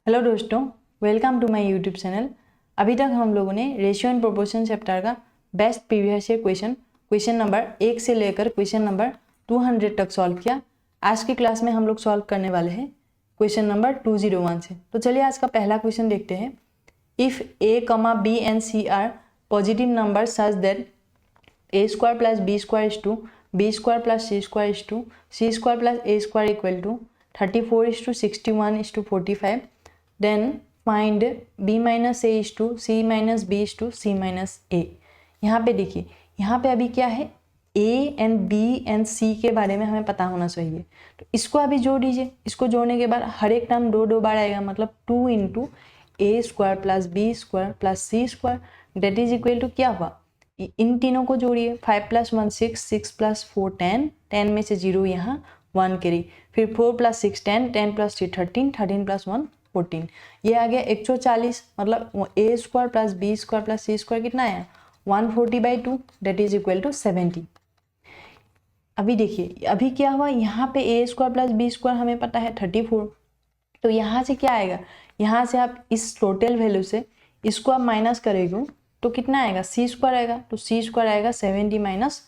Hello दोस्तों, welcome to my YouTube channel. अभी तक हम लोगों ने रेशियो एंड प्रोपोर्शन चैप्टर का best previous year question number 1 से लेकर क्वेश्चन नंबर 200 तक सॉल्व किया। आज की क्लास में हम लोग सॉल्व करने वाले हैं क्वेश्चन नंबर 201 से। तो चलिए आज का पहला क्वेश्चन देखते हैं। If A comma B and C are positive number such that A square plus B square is to B square plus C square is to C square plus A square equal to 34 is to 61 is to 45, then find b minus a is to c minus b is to c minus a। यहाँ पे देखिए, यहाँ पे अभी क्या है, a and b and c के बारे में हमें पता होना चाहिए। तो इसको अभी जोड़ दीजिए। इसको जोड़ने के बाद हर एक टर्म दो बार आएगा, मतलब 2 into A square plus B square plus C square that is equal to क्या हुआ, इन तीनों को जोड़िए। 5 + 1 6, 6 + 4 10, 10 में से 0 यहाँ 1 कैरी, फिर 4 + 6 10, 10 + 3 13, 13 + 1 14, ये आ गया 140। मतलब A square plus B square plus C square कितना आया 140/2 डेट इज इक्वल टू 70। अभी देखिए अभी क्या हुआ, यहाँ पे ए स्क्वायर प्लस बी स्क्वायर हमें पता है 34। तो यहाँ से क्या आएगा, यहाँ से आप इस टोटल वैल्यू से इसको आप माइनस करेंगे तो कितना आएगा, सी स्क्वायर आएगा। तो सी स्क्वायर आएगा 70 माइनस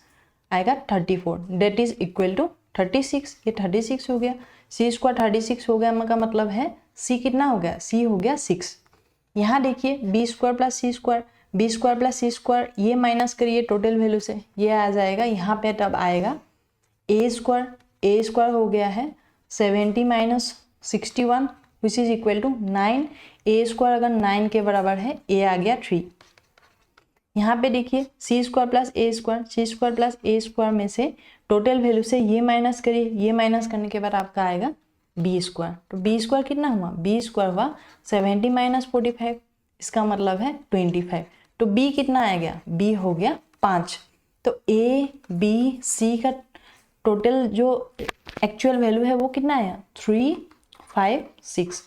आएगा 34 डेट इज इक्वल टू 36। ये 36 हो गया, सी स्क्वायर 36 हो गया का मतलब है सी कितना हो गया, सी हो गया 6। यहाँ देखिए B square plus C square, B square plus C square, ये माइनस करिए टोटल वैल्यू से, ये आ जाएगा यहाँ पे तब आएगा ए स्क्वायर हो गया है 70 minus 61 which is equal to 9। A square अगर 9 के बराबर है, ए आ गया 3। यहाँ पे देखिए सी square plus A square, C square plus A square में से टोटल वैल्यू से ये माइनस करिए, ये माइनस करने के बाद आपका आएगा बी स्क्वायर। तो बी स्क्वायर कितना हुआ, बी स्क्वायर हुआ 70 माइनस 45, इसका मतलब है 25। तो बी कितना आ गया, बी हो गया 5। तो ए बी सी का टोटल जो एक्चुअल वैल्यू है वो कितना आया 3 5 6।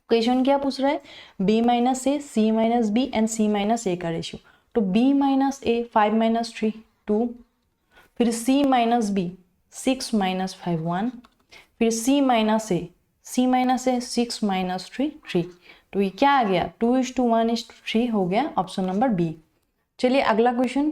क्वेश्चन क्या पूछ रहा है, B minus A, C minus B and C minus A का रेशियो। तो b माइनस ए 5 माइनस 3 2, फिर c माइनस बी 6 माइनस 5 1, फिर c माइनस ए 6 माइनस 3 3। तो ये क्या आ गया 2:1:3 हो गया ऑप्शन नंबर बी। चलिए अगला question.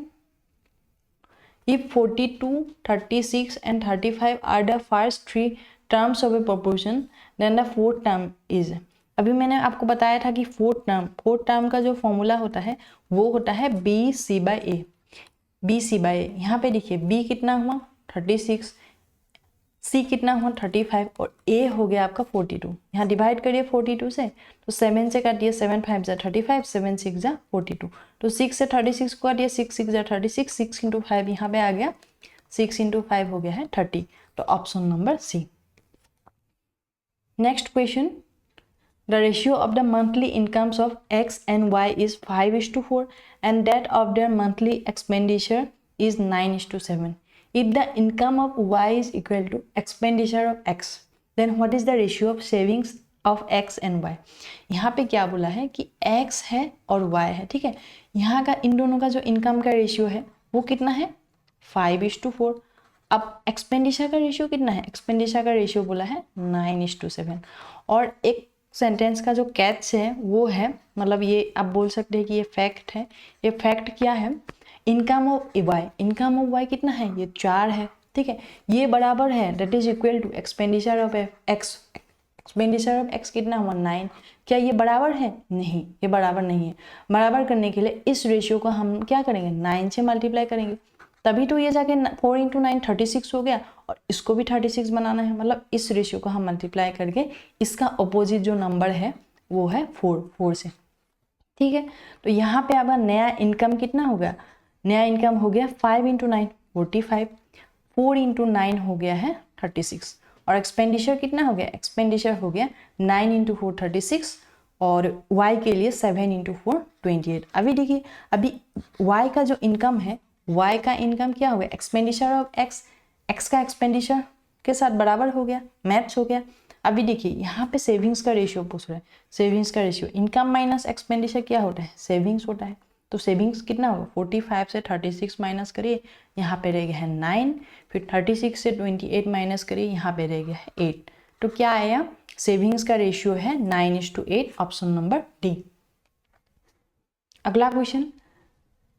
If 42 36 and 35 are the first 3 terms of a proportion then the fourth term is. अभी मैंने आपको बताया था कि फोर्थ टर्म का जो फॉर्मूला होता है वो होता है B C by A, B C by A. यहाँ पे देखिए बी कितना हुआ 36, सी कितना हुआ 35 और ए हो गया आपका 42। यहाँ डिवाइड करिए 42 से, तो 7 से काटिए, 7 5 जा 35, 7 6 जा 42। तो 6 से 36 को काटिए, 6 6 जा 36, 6 इंटू 5 यहाँ पे आ गया, 6 इंटू 5 हो गया है 30। तो option number C. Next question, the ratio of the monthly incomes of X and Y is 5:4 and that of their monthly expenditure is 9:7. If the income of Y is equal to expenditure of X, then what is the ratio of savings of X and Y? यहाँ पे क्या बोला है कि X है और Y है, ठीक है। यहाँ का इन दोनों का जो इनकम का रेशियो है वो कितना है 5:4। अब एक्सपेंडिचर का रेशियो कितना है, एक्सपेंडिचर का रेशियो बोला है 9:7। और एक सेंटेंस का जो कैच है वो है, मतलब ये आप बोल सकते हैं कि ये फैक्ट है। ये फैक्ट क्या है, income of Y, income of Y कितना है, ये 4 है, ठीक है। ये बराबर है that is equal to expenditure of X, expenditure of X कितना हुआ 9। क्या ये बराबर है, नहीं, ये बराबर नहीं है। बराबर करने के लिए इस रेशियो को हम क्या करेंगे 9 से मल्टीप्लाई करेंगे, तभी तो ये जाके 4 × 9 36 हो गया और इसको भी 36 बनाना है। मतलब इस रेशियो को हम मल्टीप्लाई करके इसका अपोजिट जो नंबर है वो है 4 से, ठीक है। तो यहाँ पे आपका नया इनकम कितना हो गया, नया इनकम हो गया 5 × 9 45, 4 × 9 हो गया है 36, और एक्सपेंडिचर कितना हो गया, एक्सपेंडिचर हो गया 9 × 4 36 और y के लिए 7 × 4 28। अभी देखिए अभी y का जो इनकम है, y का इनकम क्या हो गया, एक्सपेंडिचर ऑफ x का एक्सपेंडिचर के साथ बराबर हो गया, मैच हो गया। अभी देखिए यहाँ पे सेविंग्स का रेशियो पूछ रहा है, सेविंग्स का रेशियो इनकम माइनस एक्सपेंडिचर क्या होता है, सेविंग्स होता है। तो सेविंग्स कितना होगा 45 से 36 माइनस करिए, यहाँ पे रह गया है 9, फिर 36 से 28 माइनस करिए, यहाँ पे रह गया है 8। तो क्या आया, सेविंग्स का रेशियो है 9:8, ऑप्शन नंबर डी। अगला question,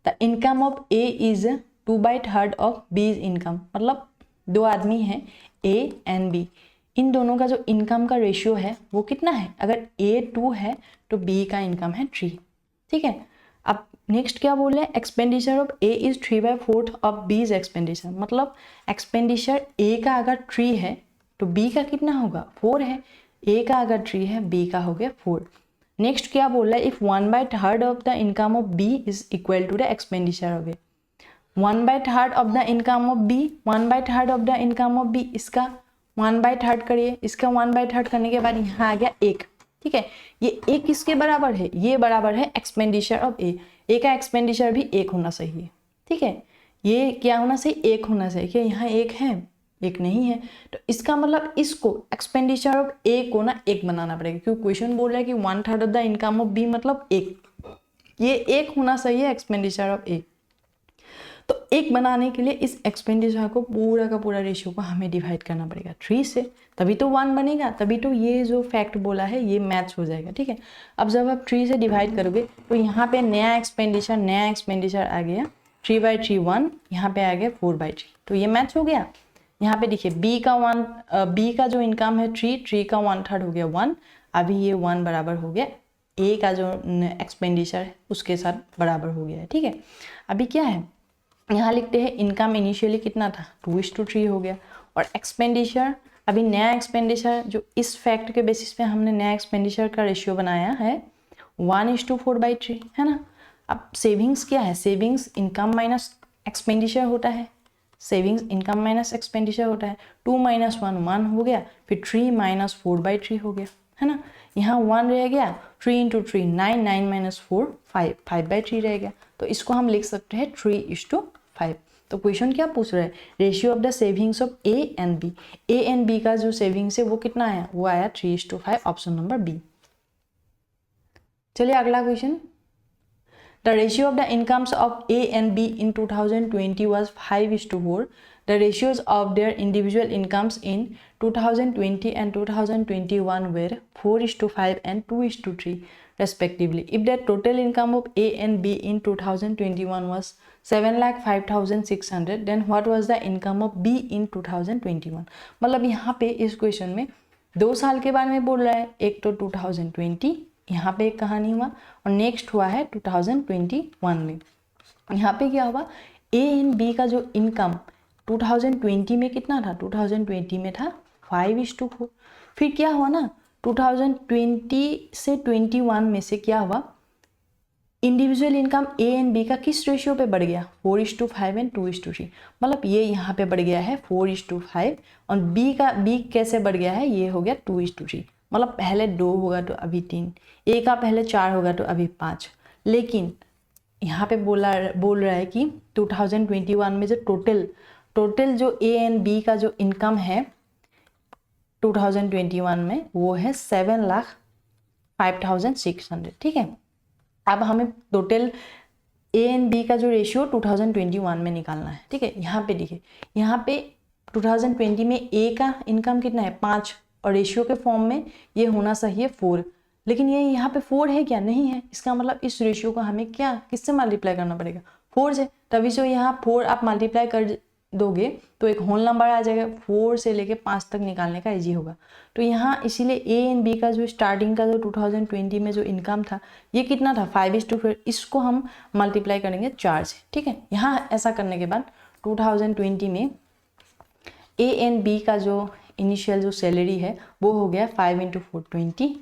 the income of A is 2/3 of B is income. मतलब दो आदमी हैं ए एंड बी, इन दोनों का जो इनकम का रेशियो है वो कितना है, अगर ए 2 है तो बी का इनकम है 3। ठीक है, अब नेक्स्ट क्या बोल रहे हैं, expenditure of A is 3/4 of B is expenditure. मतलब एक्सपेंडिचर ए का अगर 3 है तो बी का कितना होगा, 4 है। ए का अगर 3 है, बी का हो गया 4। नेक्स्ट क्या बोल रहा है, if 1/3 of the income of B is equal to the expenditure of A. 1/3 of the income of B, 1/3 of the income of B, इसका 1/3 करिए, इसका 1/3 करने के बाद यहाँ आ गया 1। ठीक है, ये 1 किसके बराबर है, ये बराबर है एक्सपेंडिचर ऑफ ए। ए का एक्सपेंडिचर भी 1 होना चाहिए। ठीक है, ये क्या होना चाहिए, 1 होना चाहिए। क्या यहाँ 1 है, 1 नहीं है, तो इसका मतलब इसको एक्सपेंडिचर ऑफ ए को ना 1 बनाना पड़ेगा, क्योंकि क्वेश्चन बोल रहा है कि 1/3 of the income of B मतलब 1, ये 1 होना चाहिए एक्सपेंडिचर ऑफ ए। तो 1 बनाने के लिए इस एक्सपेंडिचर को पूरा का पूरा रेशियो को हमें डिवाइड करना पड़ेगा 3 से, तभी तो 1 बनेगा, तभी तो ये जो फैक्ट बोला है ये मैच हो जाएगा। ठीक है, अब जब आप 3 से डिवाइड करोगे तो यहाँ पे नया एक्सपेंडिचर आ गया 3/3 1, यहाँ पे आ गया 4/3, तो ये मैच हो गया। यहाँ पे देखिए बी का जो इनकम है 3 का 1/3 हो गया 1, अभी ये 1 बराबर हो गया ए का जो एक्सपेंडिचर है उसके साथ बराबर हो गया है। ठीक है, अभी क्या है, यहाँ लिखते हैं इनकम इनिशियली कितना था, 2:3 हो गया, और एक्सपेंडिचर, अभी नया एक्सपेंडिचर जो इस फैक्ट के बेसिस पे हमने नया एक्सपेंडिचर का रेशियो बनाया है 1:4/3 है ना। अब सेविंग्स क्या है, सेविंग्स इनकम माइनस एक्सपेंडिचर होता है, सेविंग्स इनकम माइनस एक्सपेंडिचर होता है। 2 - 1 1 हो गया, फिर 3 - 4/3 हो गया, है ना। यहाँ 1 रह गया, 3 × 3 9, 9 - 4 5, 5/3 रह गया, तो इसको हम लिख सकते हैं 3:5। तो क्वेश्चन क्या पूछ रहा है, ratio of the savings of A and B. A and B का जो सेविंग्स है वो कितना आया, वो आया 3:5, ऑप्शन नंबर बी। चलिए अगला question, the ratio of the incomes of A and B in 2020 was 5:4. The ratios of their individual incomes in 2020 and 2021 were 4:5 and 2:3 respectively. If the total income of A and B in 2021 was 7,05,600, then what was the income of B in 2021? मतलब यहाँ पे इस question में 2 साल के बारे में बोल रहा है, एक तो 2020, यहाँ पे एक कहानी हुआ, और नेक्स्ट हुआ है 2021 में। यहाँ पे क्या हुआ, ए एंड बी का जो इनकम 2020 में कितना था, 2020 में था 5:4। फिर क्या हुआ ना, 2020 से 21 में से क्या हुआ, individual income A and B का किस रेशियो पे बढ़ गया, 4:5 एंड 2:3। मतलब ये यहाँ पे बढ़ गया है 4:5, और बी कैसे बढ़ गया है, ये हो गया 2:3। मतलब पहले 2 होगा तो अभी 3, ए का पहले 4 होगा तो अभी 5। लेकिन यहाँ पे बोल रहा है कि 2021 में जो टोटल जो ए एंड बी का जो इनकम है 2021 में वो है 7,05,600। ठीक है, अब हमें टोटल ए एंड बी का जो रेशियो 2021 में निकालना है। ठीक है, यहाँ पे देखिए, यहाँ पे 2020 में ए का इनकम कितना है 5, और रेशियो के फॉर्म में ये होना चाहिए 4, लेकिन ये यहाँ पे 4 है क्या, नहीं है। इसका मतलब इस रेशियो को हमें क्या किससे मल्टीप्लाई करना पड़ेगा, 4 से, तभी जो यहाँ 4 आप मल्टीप्लाई कर दोगे तो एक होल नंबर आ जाएगा, 4 से लेके 5 तक निकालने का इजी होगा। तो यहाँ इसीलिए ए एंड बी का जो स्टार्टिंग का जो 2020 में जो इनकम था ये कितना था 5:4, इसको हम मल्टीप्लाई करेंगे 4 से। ठीक है, यहाँ ऐसा करने के बाद 2020 में ए एंड बी का जो इनिशियल जो सैलरी है वो हो गया 5 × 4 20,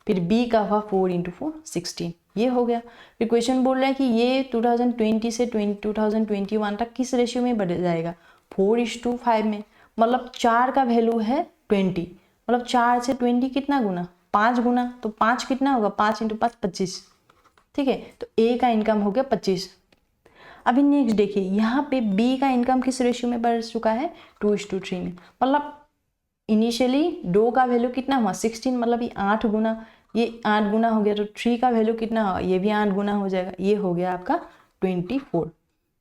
फिर बी का हुआ 4 × 4 16, ये हो गया। फिर क्वेश्चन बोल रहा है कि ये 2020 से 2021 तक किस रेशियो में बढ़ जाएगा, 4:5 में। मतलब 4 का वैल्यू है 20, मतलब 4 से 20 कितना गुना, 5 गुना, तो 5 कितना होगा, 5 × 5 25। ठीक है, तो ए का इनकम हो गया 25। अभी नेक्स्ट देखिए, यहाँ पे बी का इनकम किस रेशियो में बढ़ चुका है, 2:3 में। मतलब इनिशियली 2 का वैल्यू कितना हुआ 16, मतलब ये 8 गुना, ये 8 गुना हो गया, तो 3 का वैल्यू कितना हुआ, ये भी 8 गुना हो जाएगा, ये हो गया आपका 24।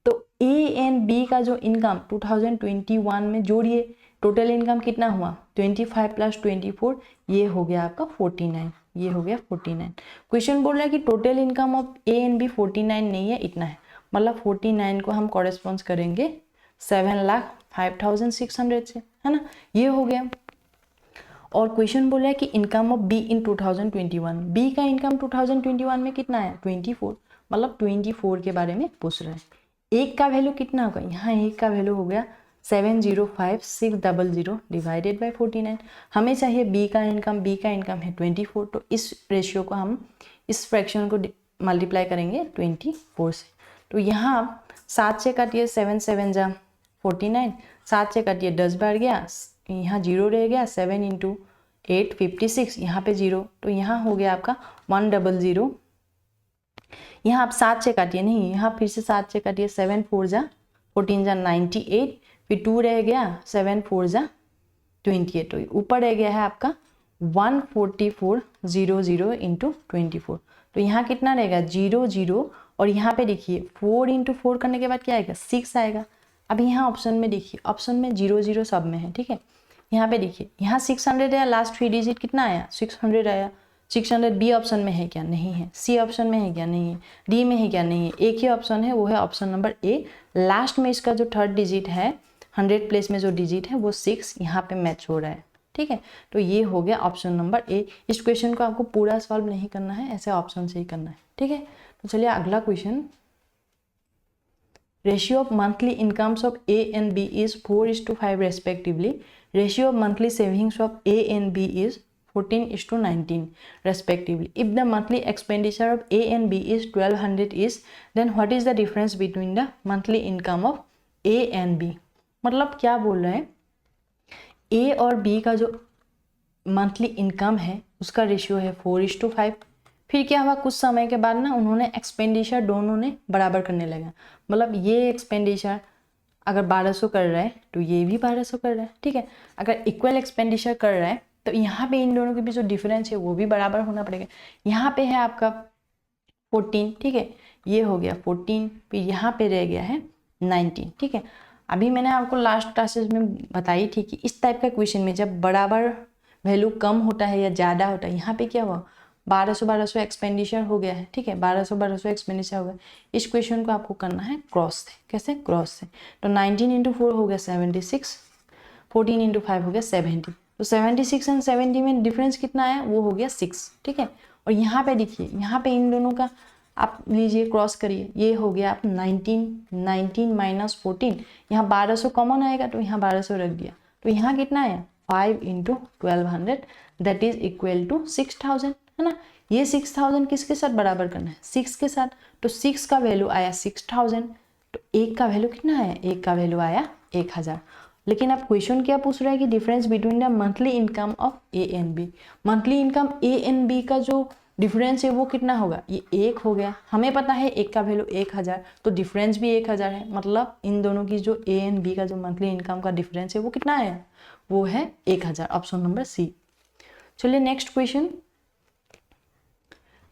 तो ए एंड बी का जो इनकम 2021 में जोड़िए, टोटल इनकम कितना हुआ 25 प्लस 24, ये हो गया आपका 49, ये हो गया 49। क्वेश्चन बोल रहा है कि total income of A and B 49 नहीं है, इतना है, मतलब 49 को हम कॉरेस्पॉन्ड करेंगे 7,05,600 से, है ना, ये हो गया। और क्वेश्चन बोल रहा है कि income of B in 2021, B का इनकम 2021 में कितना है 24, मतलब 24 के बारे में पूछ रहा है। एक का वैल्यू कितना होगा, यहाँ एक का वैल्यू हो गया 705,600 डिवाइडेड बाय 49। हमें चाहिए बी का इनकम है 24, तो इस रेशियो को हम इस फ्रैक्शन को मल्टीप्लाई करेंगे 24 से। तो यहाँ 7 से काटिए, 7 7 जा 49, 7 से काटिए 10 बार गया, यहाँ 0 रह गया, 7 इंटू 8 56, यहाँ पे 0, तो यहाँ हो गया आपका 100। यहाँ आप 7 से काटिए, नहीं यहाँ फिर से 7 से काटिए, 7 4 जा 14 जा 98, फिर 2 रह गया, 7 4 जा 28, तो ऊपर रह गया है आपका 14400 इंटू 24। तो यहाँ कितना रहेगा 0 0, और यहाँ पे देखिए 4 इंटू 4 करने के बाद क्या आएगा 6 आएगा। अब यहाँ ऑप्शन में देखिए, ऑप्शन में 0 0 सब में है, ठीक है। यहाँ पे देखिए, यहाँ 600 आया, लास्ट 3 डिजिट कितना आया 600 आया। 600 बी ऑप्शन में है क्या, नहीं है। सी ऑप्शन में है क्या, नहीं है। डी में है क्या, नहीं है। एक ही ऑप्शन है, वो है ऑप्शन नंबर ए। लास्ट में इसका जो 3rd डिजिट है 100 प्लेस में जो डिजिट है वो 6 यहाँ पे मैच हो रहा है, ठीक है। तो ये हो गया ऑप्शन नंबर ए। इस क्वेश्चन को आपको पूरा सॉल्व नहीं करना है, ऐसे ऑप्शन से ही करना है, ठीक है। तो चलिए अगला question, ratio of monthly incomes of A and B is 4:5 respectively. Ratio of monthly savings of A and B is 14:19 respectively. If the monthly expenditure of A and B is 1200 is, then what is the difference between the monthly income of A and B? मतलब क्या बोल रहे हैं, A और B का जो monthly income है उसका रेशियो है 4:5। फिर क्या हुआ, कुछ समय के बाद ना उन्होंने एक्सपेंडिचर दोनों ने बराबर करने लगा। मतलब ये एक्सपेंडिचर अगर 1200 कर रहा है तो ये भी 1200 कर रहा है, ठीक है। अगर इक्वल एक्सपेंडिचर कर रहा है तो यहाँ पे इन दोनों के बीच जो डिफरेंस है वो भी बराबर होना पड़ेगा। यहाँ पे है आपका 14, ठीक है, ये हो गया 14, फिर यहाँ पे रह गया है 19, ठीक है। अभी मैंने आपको लास्ट क्लासेस में बताई थी कि इस टाइप का क्वेश्चन में जब बराबर वैल्यू कम होता है या ज़्यादा होता है, यहाँ पे क्या हुआ 1200 एक्सपेंडिचर हो गया है, ठीक है, 1200 एक्सपेंडिचर हो गया। इस क्वेश्चन को आपको करना है क्रॉस से। कैसे, क्रॉस से। तो 19 इंटू 4 हो गया 76, 14 इंटू 5 हो गया 70। तो 76 एंड 70 में डिफरेंस कितना आया, वो हो गया 6, ठीक है। और यहाँ पे देखिए, यहाँ पे इन दोनों का आप लीजिए क्रॉस करिए, ये हो गया आप 19 माइनस 14, यहाँ 1200 कॉमन आएगा तो यहाँ 1200 रख दिया, तो यहाँ कितना आया 5 into 1200 that is equal to 6000, है ना। ये 6000 किसके साथ बराबर करना है 6 के साथ, तो 6 का वैल्यू आया 6000, तो एक का वैल्यू कितना आया, एक का वैल्यू आया 1000। लेकिन अब क्वेश्चन क्या पूछ रहा है कि difference between the monthly income of A and B. Monthly income A and B का जो डिफरेंस है वो कितना होगा, ये 1 हो गया। हमें पता है एक का वैल्यू 1000, तो डिफरेंस भी 1000 है। मतलब इन दोनों की जो ए एंड बी का जो मंथली इनकम का डिफरेंस है वो कितना है, वो है 1000, ऑप्शन नंबर सी। चलिए next question,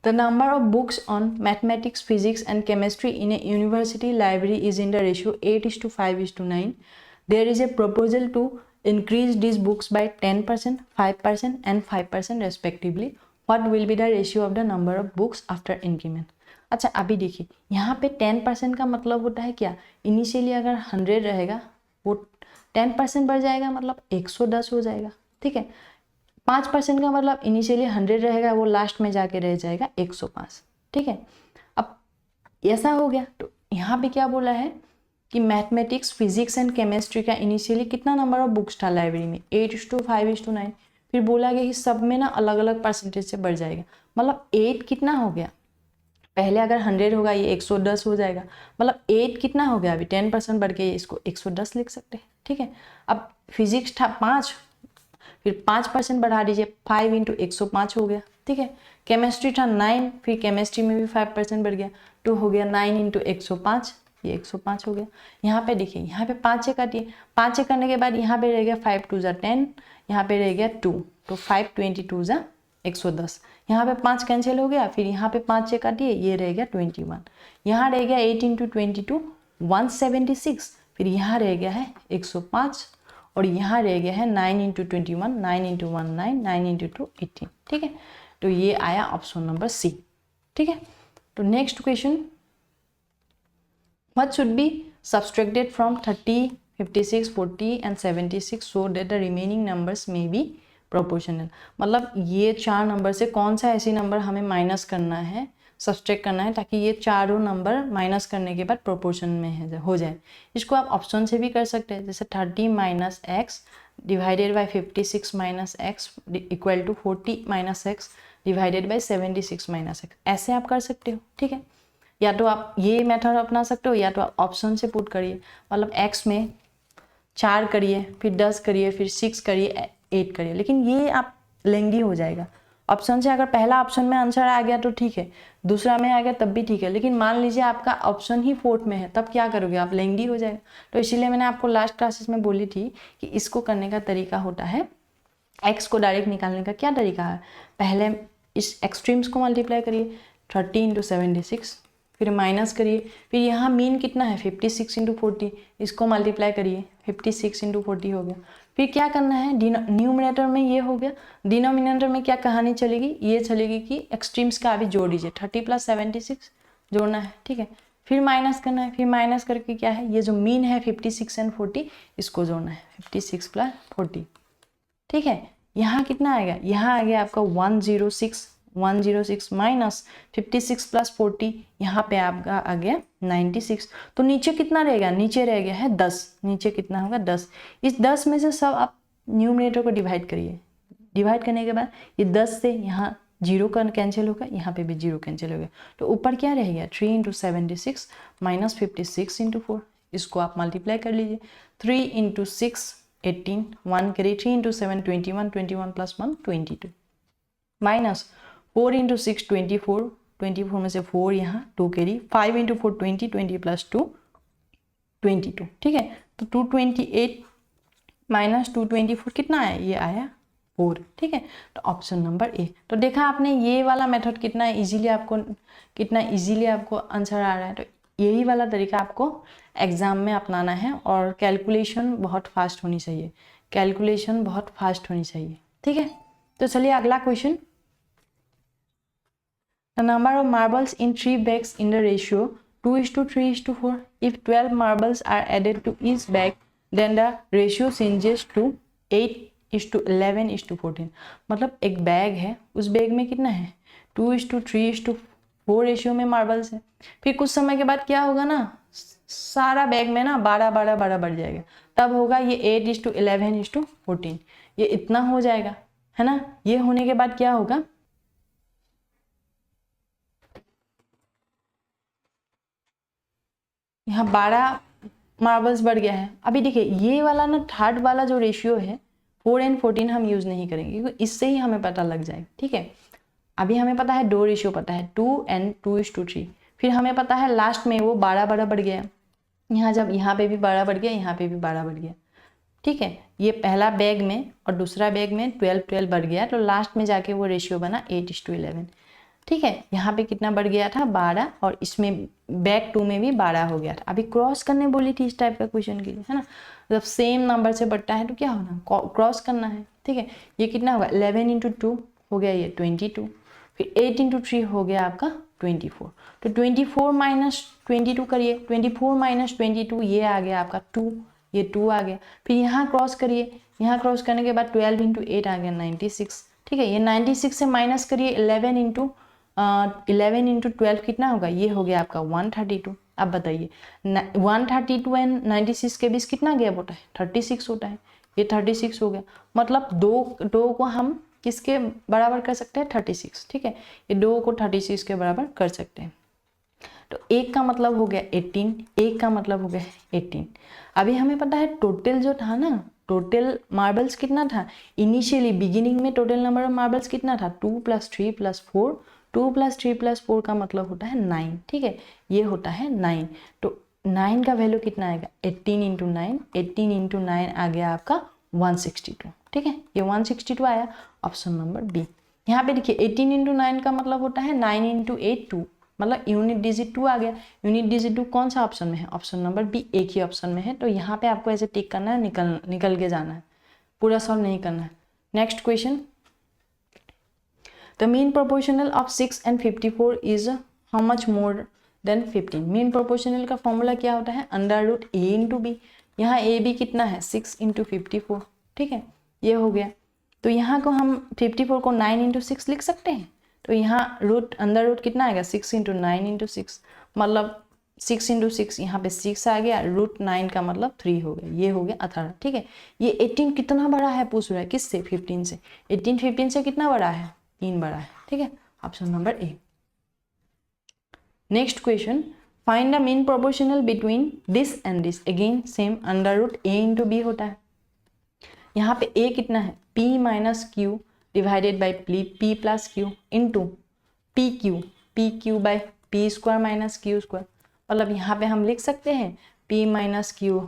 the number of books on mathematics, physics and chemistry in a university library is in the ratio 8:5:9. There is a proposal to increase these books by 10%, 5% and 5% respectively. What will be the ratio of the number of books after increment? अच्छा अभी देखिए, यहाँ पे 10% का मतलब होता है क्या, इनिशियली अगर 100 रहेगा वो 10% बढ़ जाएगा मतलब 110 हो जाएगा, ठीक है। 5% का मतलब इनिशियली 100 रहेगा वो लास्ट में जाके रह जाएगा 105, ठीक है। अब ऐसा हो गया, तो यहाँ पे क्या बोला है कि मैथमेटिक्स, फिजिक्स एंड केमिस्ट्री का इनिशियली कितना नंबर ऑफ बुक्स था लाइब्रेरी में 8:5:9। फिर बोला गया कि सब में ना अलग अलग परसेंटेज से बढ़ जाएगा, मतलब 8 कितना हो गया, पहले अगर 100 होगा ये 110 हो जाएगा, मतलब 8 कितना हो गया, अभी 10% बढ़ के इसको 110 लिख सकते हैं, ठीक है। अब फिजिक्स था 5, फिर 5% बढ़ा दीजिए, 5 इंटू 105 हो गया, ठीक है। केमिस्ट्री था 9, फिर केमिस्ट्री में भी 5% बढ़ गया, 2 हो गया, 9 इंटू 105, ये 105 हो गया। यहाँ पे देखिए, यहाँ पे 5 से काटिए, 5 से करने के बाद यहाँ पे रह गया 5 2 जा 10, यहाँ पे रह गया 2, तो 5 22 जा 110। यहाँ पे 5 कैंसिल हो गया, फिर यहाँ पे 5 से काटिए, ये रह गया 21, यहाँ रह गया 8 इंटू 22 176, फिर यहाँ रह गया है 105, और यहाँ रह गया है 9 इंटू 21, 9 इंटू 1 9, 9 इंटू 2 18। ठीक है, तो ये आया ऑप्शन नंबर सी। ठीक है, तो next question, what should be subtracted from 30, 56, 40 and 76 so that the remaining numbers में बी प्रोपोर्शनल। मतलब ये चार नंबर से कौन सा ऐसी नंबर हमें माइनस करना है, सब्सट्रैक्ट करना है, ताकि ये चारों नंबर माइनस करने के बाद प्रोपोर्शन में हो जाए। इसको आप ऑप्शन से भी कर सकते हैं, जैसे 30 minus x divided by 56 minus x equal to 40 minus x divided by 76 minus x, ऐसे आप कर सकते हो। ठीक है, या तो आप ये मेथड अपना सकते हो या तो आप ऑप्शन से पुट करिए, मतलब एक्स में 4 करिए, फिर 10 करिए, फिर 6 करिए, 8 करिए, लेकिन ये आप लेंदी हो जाएगा। ऑप्शन से अगर पहला ऑप्शन में आंसर आ गया तो ठीक है, दूसरा में आ गया तब भी ठीक है, लेकिन मान लीजिए आपका ऑप्शन ही 4th में है, तब क्या करोगे आप, लेंदी हो जाएगा। तो इसीलिए मैंने आपको लास्ट क्लासेस में बोली थी कि इसको करने का तरीका होता है, एक्स को डायरेक्ट निकालने का क्या तरीका है, पहले इस एक्सट्रीम्स को मल्टीप्लाई करिए 30 इंटू 76, फिर माइनस करिए, फिर यहाँ मीन कितना है 56 इंटू 40, इसको मल्टीप्लाई करिए 56 इंटू 40 हो गया। फिर क्या करना है, न्यूमरेटर में ये हो गया, डिनोमिनेटर में क्या कहानी चलेगी, ये चलेगी कि एक्सट्रीम्स का अभी जोड़ दीजिए, 30 प्लस 76 जोड़ना है। ठीक है, फिर माइनस करना है, फिर माइनस करके क्या है, ये जो मीन है 56 एंड 40 इसको जोड़ना है, 56 प्लस 40। ठीक है, यहाँ कितना आएगा, यहाँ आ गया आपका 106 माइनस 56 प्लस 40, यहाँ पे आपका आ गया 96। तो नीचे कितना रहेगा, नीचे रह गया है 10, नीचे कितना होगा 10। इस 10 में से सब आप न्यूमरेटर को डिवाइड करिए, डिवाइड करने के बाद ये 10 से यहाँ 0 का कैंसिल होगा, यहाँ पे भी 0 कैंसिल होगा, तो ऊपर क्या रह गया 3 इंटू 76 माइनस 56 इंटू 4, इसको आप मल्टीप्लाई कर लीजिए, 3 इंटू 6 18, 1 करिए, 3 इंटू 7 21, 21 प्लस 1 22, माइनस 4 इंटू 6 24, 24 में से 4 यहाँ 2 कैरी, 5 इंटू 4 20, 20 प्लस 2 22। ठीक है, तो 228 माइनस 224 कितना आया, ये आया 4। ठीक है, तो ऑप्शन नंबर ए। तो देखा आपने ये वाला मेथड कितना इजीली आपको आंसर आ रहा है। तो यही वाला तरीका आपको एग्जाम में अपनाना है, और कैलकुलेशन बहुत फास्ट होनी चाहिए, ठीक है, तो चलिए अगला question, the number of marbles in 3 bags in the ratio 2:3:4. If 12 marbles are added to each bag, then the ratio changes to 8:11:14. मतलब एक बैग है, उस बैग में कितना है 2:3:4 रेशियो में मार्बल्स है। फिर कुछ समय के बाद क्या होगा ना, सारा बैग में ना 12 बढ़ जाएगा, तब होगा ये 8:11:14, ये इतना हो जाएगा, है ना। ये होने के बाद क्या होगा, यहाँ 12 मार्बल्स बढ़ गया है। अभी देखिए ये वाला ना थर्ड वाला जो रेशियो है 4 and 14 हम यूज़ नहीं करेंगे, क्योंकि इससे ही हमें पता लग जाएगा। ठीक है, अभी हमें पता है 2 रेशियो पता है 2 and 2:3, फिर हमें पता है लास्ट में वो 12 बढ़ गया, यहाँ जब यहाँ पे भी 12 बढ़ गया, यहाँ पे भी 12 बढ़ गया। ठीक है, ये पहला बैग में और दूसरा बैग में 12 बढ़ गया, तो लास्ट में जाके वो रेशियो बना 8:11। ठीक है, यहाँ पे कितना बढ़ गया था 12, और इसमें बैग 2 में भी 12 हो गया था। अभी क्रॉस करने बोली थी इस टाइप का क्वेश्चन के लिए, है ना, जब सेम नंबर से बढ़ता है तो क्या होना, क्रॉस करना है। ठीक है, ये कितना होगा 11 इंटू 2 हो गया ये 22, फिर 8 इंटू 3 हो गया आपका 24, तो 24 माइनस 22 करिए, 24 माइनस 22 ये आ गया आपका 2, ये 2 आ गया। फिर यहाँ क्रॉस करिए, यहाँ क्रॉस करने के बाद 12 इंटू 8 आ गया 96। ठीक है, ये 96 से माइनस करिए 11 इंटू 12 कितना होगा, ये हो गया आपका 132। अब बताइए 132 एंड 96 के बीच कितना गैप होता है, 36 होता है, ये 36 हो गया। मतलब दो को हम किसके बराबर कर सकते हैं 36। ठीक है, ये 2 को 36 के बराबर कर सकते हैं। तो एक का मतलब हो गया 18, एक का मतलब हो गया 18। अभी हमें पता है टोटल जो था ना, टोटल मार्बल्स कितना था इनिशियली बिगिनिंग में, टोटल नंबर ऑफ मार्बल्स कितना था 2 + 3 + 4, 2 + 3 + 4 का मतलब होता है 9। ठीक है, ये होता है 9, तो 9 का वैल्यू कितना आएगा 18 इंटू 9, 18 इंटू 9 आ गया आपका 162। ठीक है, ये 162 आया, ऑप्शन नंबर बी। यहाँ पे देखिए 18 इंटू 9 का मतलब होता है 9 इंटू 8 2, मतलब यूनिट डिजिट 2 आ गया। यूनिट डिजिट 2 कौन सा ऑप्शन में है? ऑप्शन नंबर बी, एक ही ऑप्शन में है। तो यहाँ पे आपको ऐसे टिक करना है, निकल के जाना है, पूरा सॉल्व नहीं करना है। Next question, the mean proportional of 6 and 54 is how much more than 15? Mean proportional का फॉर्मूला क्या होता है? Under root A into B. यहाँ ए बी कितना है? 6 इंटू 54, ठीक है, ये हो गया। तो यहाँ को हम 54 को 9 इंटू 6 लिख सकते हैं। तो यहाँ रूट अंडर रूट कितना आएगा? 6 इंटू 9 इंटू 6, मतलब 6 इंटू 6, यहाँ पे 6 आ गया, रूट 9 का मतलब 3 हो गया, ये हो गया 18, ठीक है। ये 18 कितना बड़ा है पूछ रहा है, किससे? 15 से। 18 15 से कितना बड़ा है? 3 बड़ा है, ठीक है, option number A. Next question, find the mean proportional between this and this. Again same, under root A into B होता है। यहाँ पे ए कितना है? p minus q divided by p plus q into p q by p square minus q square. मतलब यहाँ पे हम लिख सकते हैं p minus q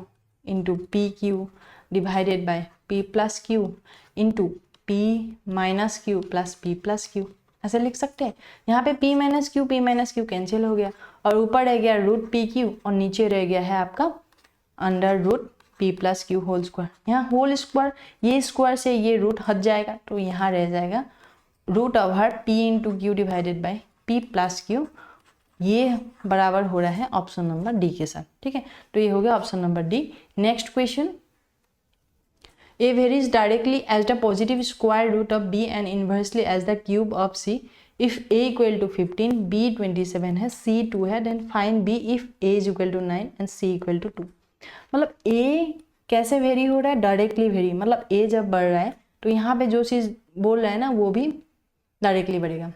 into p q divided by p plus q into p minus Q plus p plus Q, ऐसे लिख सकते हैं। यहाँ पे p माइनस क्यू कैंसिल हो गया और ऊपर रह गया रूट पी क्यू और नीचे रह गया है आपका under root p plus q whole square. यहाँ होल स्क्वायर, ये स्क्वायर से ये रूट हट जाएगा, तो यहाँ रह जाएगा root over p into q divided by p plus q. ये बराबर हो रहा है ऑप्शन नंबर डी के साथ, ठीक है। तो ये हो गया option number D. Next question, a varies directly as the positive square root of b and inversely as the cube of c if a equal to 15, b 27 है, c 2 है, then find b if a is equal to 9 and c equal to 2। मतलब a कैसे very हो रहा है? Directly very, मतलब a जब बढ़ रहा है तो यहाँ पे जो चीज़ बोल रहा है ना वो भी डायरेक्टली बढ़ेगा।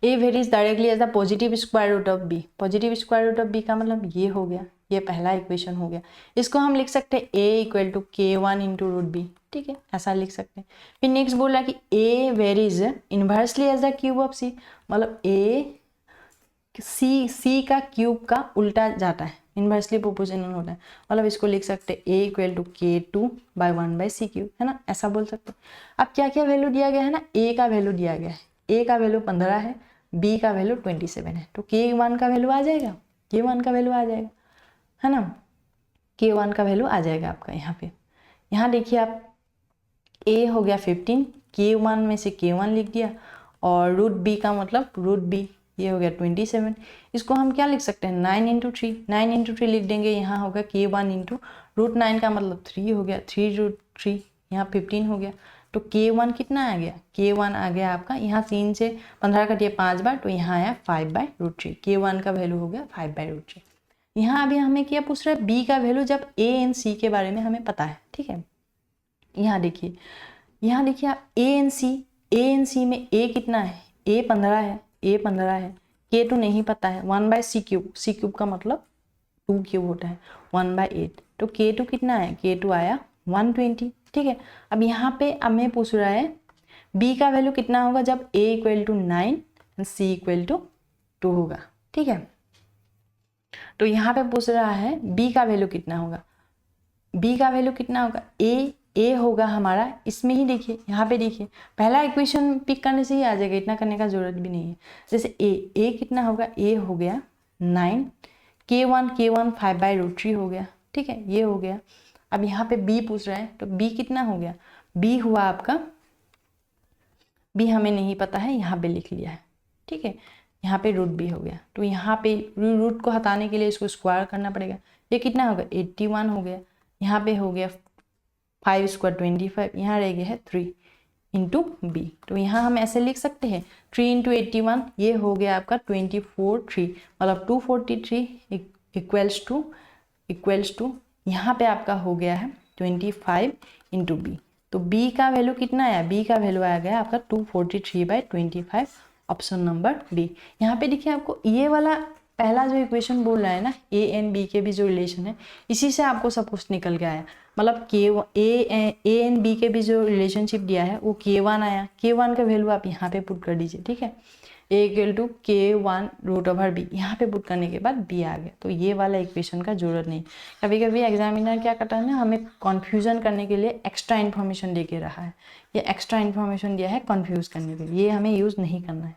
a varies directly as the positive square root of b। Positive square root of b का मतलब ये हो गया, ये पहला इक्वेशन हो गया। इसको हम लिख सकते हैं a equal to k1 into root b, ठीक है, ऐसा लिख सकते हैं। फिर नेक्स्ट बोल रहा है कि a varies inversely as the cube of c, मतलब a c का क्यूब का उल्टा जाता है, इन्वर्सली प्रोपोर्शनल होता है। मतलब इसको लिख सकते हैं a equal to k2 by 1 by c cube, है ना, ऐसा बोल सकते हैं। अब क्या क्या वैल्यू दिया गया है ना? a का वैल्यू दिया गया है, a का वैल्यू 15 है, b का वैल्यू 27 है, तो k1 का वैल्यू आ जाएगा, k1 का वैल्यू आ जाएगा, है ना, k1 का वैल्यू आ जाएगा आपका यहाँ पे। यहाँ देखिए आप, a हो गया 15, k1 में से k1 लिख दिया और रूट b का मतलब रूट b, ये हो गया 27। इसको हम क्या लिख सकते हैं? 9 इंटू 3, 9 इंटू 3 लिख देंगे। यहाँ होगा k1 इंटू रूट 9 का मतलब 3 हो गया, 3 रूट 3, यहाँ 15 हो गया। तो k1 कितना आ गया? k1 आ गया आपका, यहाँ 3 से 15 कटिए 5 बार, तो यहाँ आया 5 बाई रूट 3। k1 का वैल्यू हो गया 5 बाई रूट 3। यहाँ अभी हमें क्या पूछ रहा है? b का वैल्यू, जब a एंड c के बारे में हमें पता है, ठीक है। यहाँ देखिए आप a एंड c में a कितना है? a 15 है, k2 नहीं पता है, 1 बाई सी क्यूब का मतलब 2 क्यूब होता है, 1 बाई 8। तो k2 कितना है? k2 आया 120, ठीक है। अब यहाँ पे हमें पूछ रहा है b का वैल्यू कितना होगा जब a equal to 9 and c equal to 2 होगा, ठीक है। तो यहाँ पे पूछ रहा है b का वैल्यू कितना होगा? b का वैल्यू कितना होगा? a होगा हमारा, इसमें ही देखिए, यहाँ पे देखिए, पहला इक्वेशन पिक करने से ही आ जाएगा, इतना करने का जरूरत भी नहीं है। जैसे a कितना होगा? a हो गया 9, k1 5 बाई रूट 3 हो गया, ठीक है, ये हो गया। अब यहाँ पे b पूछ रहा है, तो b कितना हो गया? b हुआ आपका, b हमें नहीं पता है, यहाँ पे लिख लिया है, ठीक है। यहाँ पे रूट b हो गया, तो यहाँ पे रूट को हटाने के लिए इसको स्क्वायर करना पड़ेगा। ये कितना होगा? 81 हो गया। यहाँ पे हो गया 5 स्क्वायर 25, यहाँ रह गया है 3 इंटू बी। तो यहाँ हम ऐसे लिख सकते हैं 3 इंटू 81, ये हो गया आपका 24 मतलब 243 इक्वल्स टू यहाँ पे आपका हो गया है 25 इंटू बी। तो b का वैल्यू कितना आया? b का वैल्यू आ गया आपका 243 बाई 25, ऑप्शन नंबर बी। यहाँ पे देखिए आपको ये वाला पहला जो इक्वेशन बोल रहा है ना, a एंड b के भी जो रिलेशन है, इसी से आपको सब कुछ निकल के आया। मतलब a एंड b के भी जो रिलेशनशिप दिया है वो k1 आया। k1 का वैल्यू आप यहाँ पे पुट कर दीजिए, ठीक है, a equal to k1 root over b, यहाँ पे पुट करने के बाद b आ गया। तो ये वाला इक्वेशन का जरूरत नहीं। कभी कभी एग्जामिनर क्या करता है ना, हमें कन्फ्यूजन करने के लिए एक्स्ट्रा इन्फॉर्मेशन दे के रहा है, ये एक्स्ट्रा इन्फॉर्मेशन दिया है कन्फ्यूज करने के लिए, ये हमें यूज़ नहीं करना है।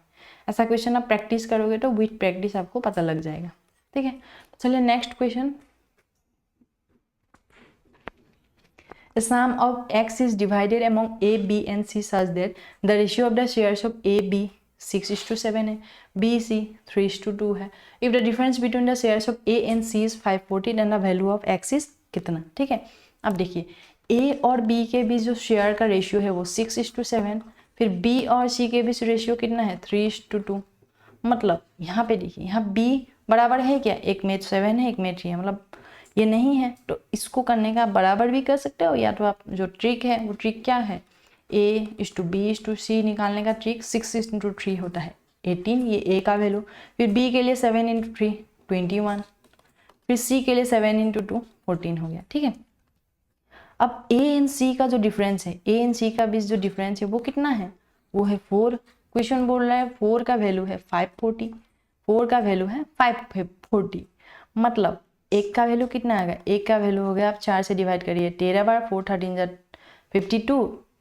ऐसा क्वेश्चन आप प्रैक्टिस करोगे तो विथ प्रैक्टिस आपको पता लग जाएगा, ठीक है। चलिए next question, The sum of x is divided among A, B and C such that the ratio of the shares of A, B 6:7 है, B, C 3:2 है. If the difference between the shares of A and C is 540 then the value of x is कितना, ठीक है। अब देखिए A और B के बीच जो शेयर का रेशियो है वो 6:7, फिर B और C के बीच रेशियो कितना है 3:2। मतलब यहाँ पे देखिए यहाँ B बराबर है क्या, एक में 7 है एक में 3 है, मतलब ये नहीं है, तो इसको करने का आप बराबर भी कर सकते हो, या तो आप जो ट्रिक है वो ट्रिक क्या है, A:B:C निकालने का ट्रिक 6:3 होता है 18, ये A का वैल्यू, फिर B के लिए 7×3 21, फिर C के लिए 7×2 14 हो गया, ठीक है। अब A एंड C का जो डिफरेंस है, A एंड C का बीच जो डिफरेंस है वो कितना है, वो है 4। क्वेश्चन बोल रहा है 4 का वैल्यू है 540, 4 का वैल्यू है 540, मतलब एक का वैल्यू कितना आएगा, एक का वैल्यू हो गया, आप 4 से डिवाइड करिए 13 बार, 4 13 जा 52,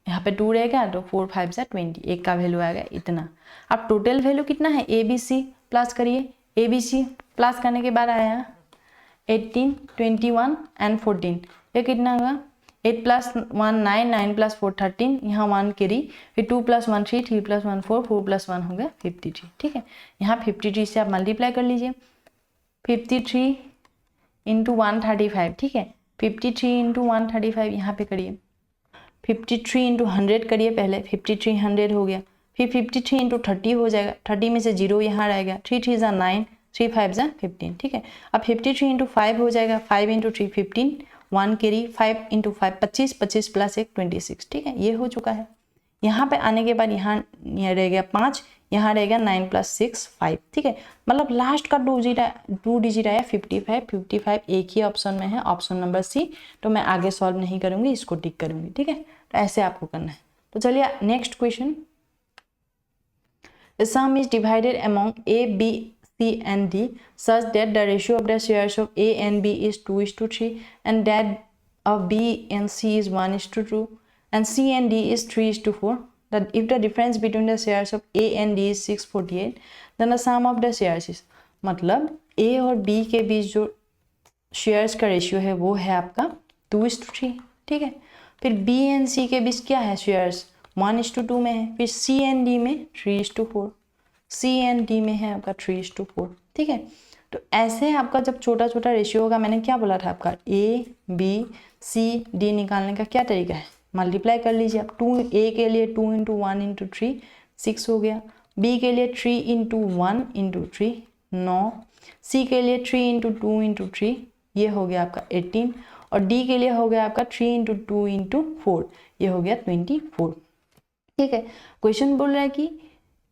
यहाँ पे 2 रहेगा तो 4 5 जा 20, एक का वैल्यू आएगा इतना। अब टोटल वैल्यू कितना है, ए बी सी प्लस करिए, ए बी सी प्लस करने के बाद आया 18 21 एंड 14, ये कितना होगा 8 + 1 9, 9 + 4 13, यहाँ 1 कैरी, फिर 2 + 1 3, 3 + 1 4, 4 + 1 हो गया 53, ठीक है। यहाँ 53 से आप मल्टीप्लाई कर लीजिए, 53 × 135, ठीक है, 53 × 135 यहाँ पे करिए, 53 × 100 करिए पहले, 53 100 हो गया, फिर 53 × 30 हो जाएगा, 30 में से 0 यहाँ रहेगा, 3 3 = 9, 3 5 = 15, ठीक है। अब 53 × 5 हो जाएगा, 5 × 3 15, 1 कैरी, 5 × 5 25, 25 + 1 26, ठीक है, ये हो चुका है। यहाँ पे आने के बाद यहाँ रह गया 5, यहाँ रहेगा 9 + 6 5, ठीक है, मतलब लास्ट का 2 डिजिट आया 55, 55 एक ही ऑप्शन में है, ऑप्शन नंबर सी, तो मैं आगे सॉल्व नहीं करूँगी, इसको टिक करूँगी, ठीक है। तो ऐसे आपको करना है। तो चलिए next question, the some is divided among A, B, C and D such that the ratio of the shares of A and B is 2:3 and that of B and C is 1:2 and C and D is 3:4, that if the difference between the shares of A and D is 648 then the sum of the shares is, मतलब A और B के बीच जो shares का ratio है वो है आपका 2:3, ठीक है। फिर B एंड C के बीच क्या है शेयर्स 1:2 में है, फिर C एंड D में 3:4, C एंड D में है आपका 3:4, ठीक है। तो ऐसे आपका जब छोटा छोटा रेशियो होगा, मैंने क्या बोला था आपका A, B, C, D निकालने का क्या तरीका है, मल्टीप्लाई कर लीजिए आप। 2A के लिए 2 × 1 × 3 6 हो गया, B के लिए 3 × 1 × 3 9, C के लिए 3 × 2 × 3 ये हो गया आपका 18, और D के लिए हो गया आपका 3 × 2 × 4 ये हो गया 24, ठीक है। क्वेश्चन बोल रहा है कि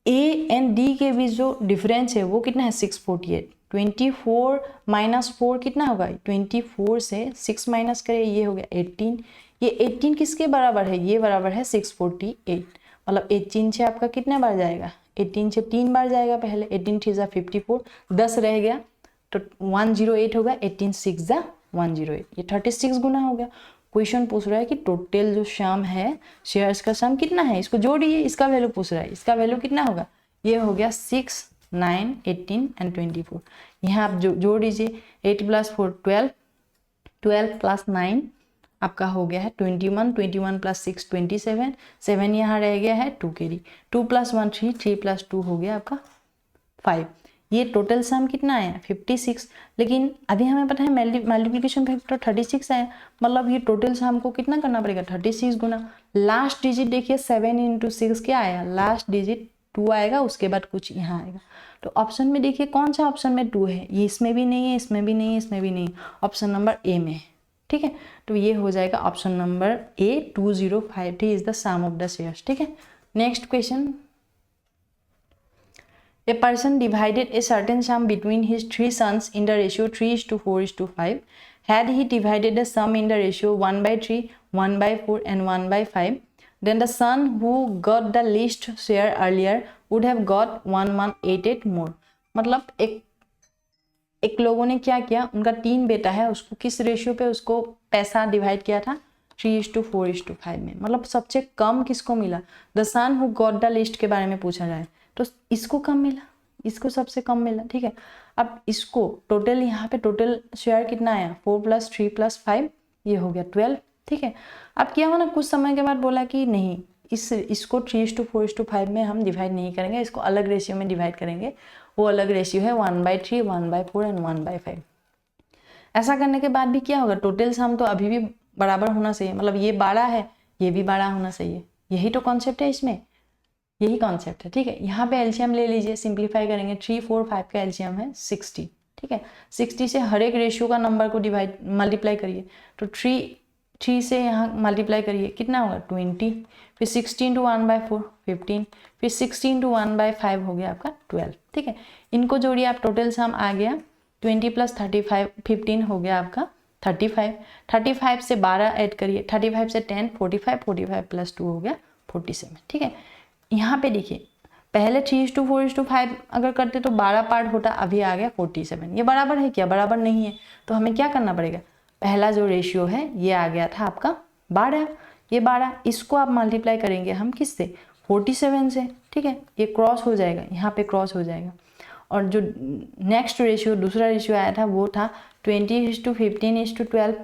A एंड D के बीच जो डिफरेंस है वो कितना है 648, 24 - 4 कितना होगा 24 से 6 माइनस करें, ये हो गया 18, ये 18 किसके बराबर है, ये बराबर है 648, मतलब 18 से आपका कितने बार जाएगा, 18 से 3 बार जाएगा पहले, 18 3 = 54, 10 रह गया तो 108 होगा, 18 6 = 108, ये 36 गुना हो गया। क्वेश्चन पूछ रहा है कि टोटल जो सम है शेयर्स का सम कितना है, इसको जोड़िए, इसका वैल्यू पूछ रहा है, इसका वैल्यू कितना होगा, ये हो गया 6 9 18 एंड 24, यहाँ आप जोड़ दीजिए, 8 + 4 12, 12 + 9 आपका हो गया है 21, 21 + 6 27, 7 यहाँ रह गया है 2 कैरी, 2 + 1 3, 3 + 2 हो गया आपका 5, ये टोटल सम कितना आया 56, लेकिन अभी हमें पता है मल्टीप्लिकेशन फैक्टर 36 आया, मतलब ये टोटल सम को कितना करना पड़ेगा 36 गुना। लास्ट डिजिट देखिए 7 × 6 क्या आया, लास्ट डिजिट 2 आएगा, उसके बाद कुछ यहाँ आएगा, तो ऑप्शन में देखिए कौन सा ऑप्शन में 2 है, ये इसमें भी नहीं है, इसमें भी नहीं है, इसमें भी नहीं, ऑप्शन नंबर ए में है, ठीक है। तो ये हो जाएगा option number A 2053 is the sum of the shares, ठीक है। Next question, A person divided a certain sum between his 3 sons in the ratio 3:4:5. Had he divided the sum in the ratio 1/3, 1/4 and 1/5, then the son who got the least share earlier would have got 1188 more. मतलब एक लोगों ने क्या किया, उनका 3 बेटा है, उसको किस रेशियो पे उसको पैसा डिवाइड किया था 3:4:5 में, मतलब सबसे कम किसको मिला, the son who got the least के बारे में पूछा जाए तो इसको कम मिला, इसको सबसे कम मिला, ठीक है। अब इसको टोटल, यहाँ पे टोटल शेयर कितना आया, 4 + 3 + 5, ये हो गया 12, ठीक है। अब क्या हुआ ना, कुछ समय के बाद बोला कि नहीं, इसको 3:4:5 में हम डिवाइड नहीं करेंगे, इसको अलग रेशियो में डिवाइड करेंगे। वो अलग रेशियो है 1/3, 1/4 एंड 1/5। ऐसा करने के बाद भी क्या होगा, टोटल सम तो अभी भी बराबर होना चाहिए, मतलब ये 12 है, ये भी 12 होना चाहिए। यही तो कॉन्सेप्ट है इसमें, यही कॉन्सेप्ट है, ठीक है। यहाँ पे एलसीएम ले लीजिए, सिंप्लीफाई करेंगे, 3, 4, 5 का एलसीएम है 60, ठीक है। 60 से हर एक रेशियो का नंबर को मल्टीप्लाई करिए, तो 3 से यहाँ मल्टीप्लाई करिए, कितना होगा 20, फिर 16 × 1/4 15, फिर 16 × 1/5 हो गया आपका 12, ठीक है। इनको जोड़िए आप, टोटल सम आ गया 20 + 35 15 हो गया आपका 35, 35 से 12 ऐड करिए, 35 से 10 45, 45 + 2 हो गया 47, ठीक है। यहाँ पे देखिए, पहले 3:4:5 अगर करते तो 12 पार्ट होता, अभी आ गया 47। ये बराबर है क्या, बराबर नहीं है, तो हमें क्या करना पड़ेगा, पहला जो रेशियो है ये आ गया था आपका 12, ये 12, इसको आप मल्टीप्लाई करेंगे हम किससे, 47 से, ठीक है। ये क्रॉस हो जाएगा, यहाँ पे क्रॉस हो जाएगा। और जो नेक्स्ट रेशियो, दूसरा रेशियो आया था वो था 20:15:12,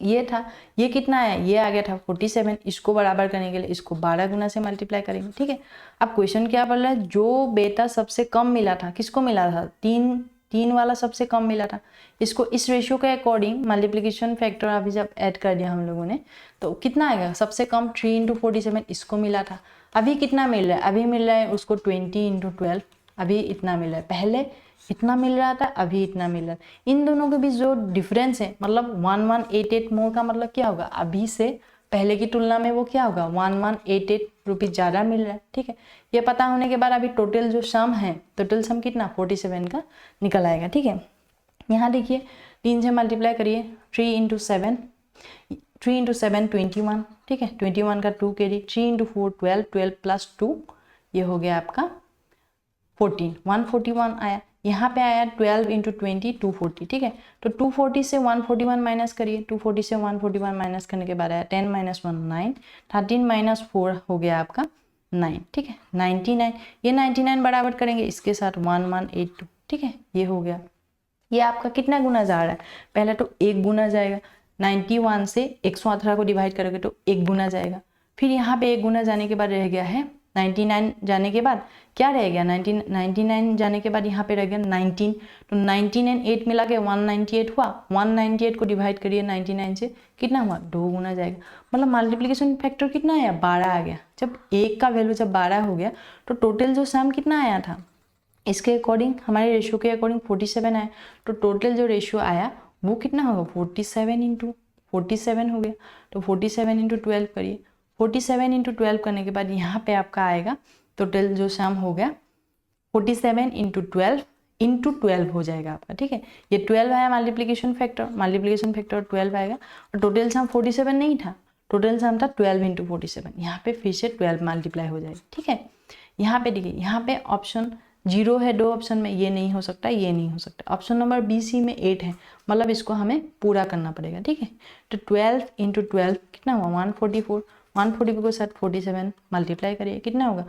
ये था, ये कितना आया, ये आ गया था 47। इसको बराबर करने के लिए इसको 12 गुना से मल्टीप्लाई करेंगे, ठीक है। अब क्वेश्चन क्या बोल रहा है, जो बेटा सबसे कम मिला था, किसको मिला था, 3 वाला सबसे कम मिला था, इसको इस रेशियो के अकॉर्डिंग मल्टीप्लिकेशन फैक्टर अभी जब ऐड कर दिया हम लोगों ने, तो कितना आएगा, सबसे कम 3 × 47 इसको मिला था। अभी कितना मिल रहा है, अभी मिल रहा है उसको 20 × 12, अभी इतना मिल रहा है, पहले इतना मिल रहा था, अभी इतना मिल रहा है। इन दोनों के बीच जो डिफरेंस है, मतलब 1188 मोर का मतलब क्या होगा, अभी से पहले की तुलना में वो क्या होगा, 1188 रुपीज़ ज़्यादा मिल रहा है, ठीक है। ये पता होने के बाद अभी टोटल जो सम है, टोटल सम कितना 47 का निकल आएगा, ठीक है। यहाँ देखिए 3 से मल्टीप्लाई करिए, 3 × 7 21, ठीक है। 21 का 2 कैरी, 3 × 4 12, 12 + 2 ये हो गया आपका 14, 141 आया। यहाँ पे आया 12 × 20 240, ठीक है। तो 240 से 141 माइनस करिए, 240 से 141 माइनस करने के बाद आया 10 - 1 9, 13 - 4 हो गया आपका 9, ठीक है। 99, ये 99 बराबर करेंगे इसके साथ 1182, ठीक है। ये हो गया, ये आपका कितना गुना जा रहा है, पहले तो 1 गुना जाएगा, 91 से 118 को डिवाइड करोगे तो 1 गुना जाएगा, फिर यहाँ पे 1 गुना जाने के बाद रह गया है 99 जाने के बाद क्या रह गया, 99 जाने के बाद यहाँ पे रह गया 19, तो 19 और 8 मिला के 198 हुआ। 198 को डिवाइड करिए 99 से, कितना हुआ 2 गुना जाएगा, मतलब मल्टीप्लिकेशन फैक्टर कितना आया 12 आ गया। जब 1 का वैल्यू जब 12 हो गया तो टोटल जो सम कितना आया था, इसके अकॉर्डिंग हमारे रेशियो के अकॉर्डिंग 47 आया, तो टोटल जो रेशियो आया वो कितना होगा 47 × 47 हो गया। तो 47 × 12 करिए, 47 × 12 करने के बाद यहाँ पे आपका आएगा टोटल जो सम हो गया 47 × 12 × 12 हो जाएगा आपका, ठीक है। ये 12 आया मल्टीप्लिकेशन फैक्टर 12 आएगा, और टोटल सम 47 नहीं था, टोटल सम था 12 × 47, यहाँ पे फिर से 12 मल्टीप्लाई हो जाएगा, ठीक है। यहाँ पे देखिए, यहाँ पे ऑप्शन 0 है, 2 ऑप्शन में, ये नहीं हो सकता, ये नहीं हो सकता। ऑप्शन नंबर बी सी में 8 है, मतलब इसको हमें पूरा करना पड़ेगा, ठीक है। तो 12 × 12 कितना हुआ 144, 144 के साथ 47 मल्टीप्लाई करिए, कितना होगा,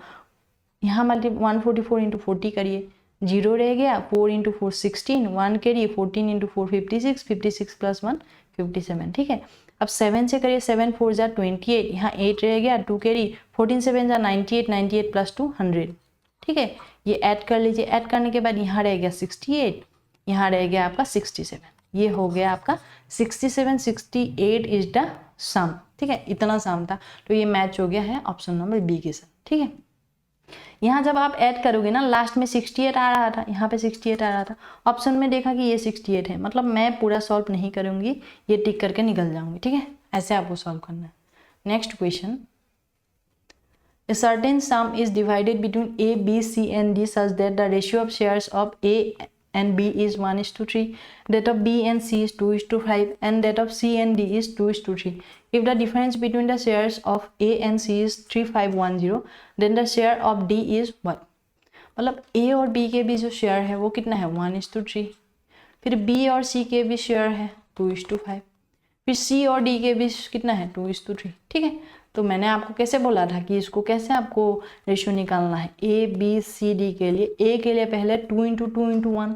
यहाँ 144 × 40 करिए, 0 रह गया, 4 × 4 16, 1 करिए, 14 × 4 56, 56 + 1 57, ठीक है। अब 7 से करिए, 7 4 = 28, यहाँ 8 रह गया, 2 कैरी, 14 7 = 98, 98 + 2 100, ठीक है। ये ऐड कर लीजिए, ऐड करने के बाद यहाँ रह गया 68, यहाँ रह गया आपका 67, ये हो गया आपका 67 68 इज द सम, ठीक है। इतना सम था, तो ये मैच हो गया है ऑप्शन नंबर बी के साथ, ठीक है। यहाँ जब आप ऐड करोगे ना, लास्ट में 68 आ रहा था, यहाँ पे 68 आ रहा था, ऑप्शन में देखा कि ये 68 है, मतलब मैं पूरा सॉल्व नहीं करूँगी, ये टिक करके निकल जाऊँगी, ठीक है। ऐसे आपको सॉल्व करना है। Next question, a certain sum is divided between A, B, C and D such that the ratio of shares of A and B is 1:3, that of B and C is 2:5, and that of C and D is 2:3. If the difference between the shares of A and C is 3510, then the share of D is what? मतलब A और B के भी जो share है वो कितना है 1:3, फिर B और C के भी शेयर है 2:5, फिर C और D के भी कितना है 2:3, ठीक है। तो मैंने आपको कैसे बोला था कि इसको कैसे आपको रेशियो निकालना है। ए बी सी डी के लिए, ए के लिए पहले 2 इंटू 2 इंटू 1,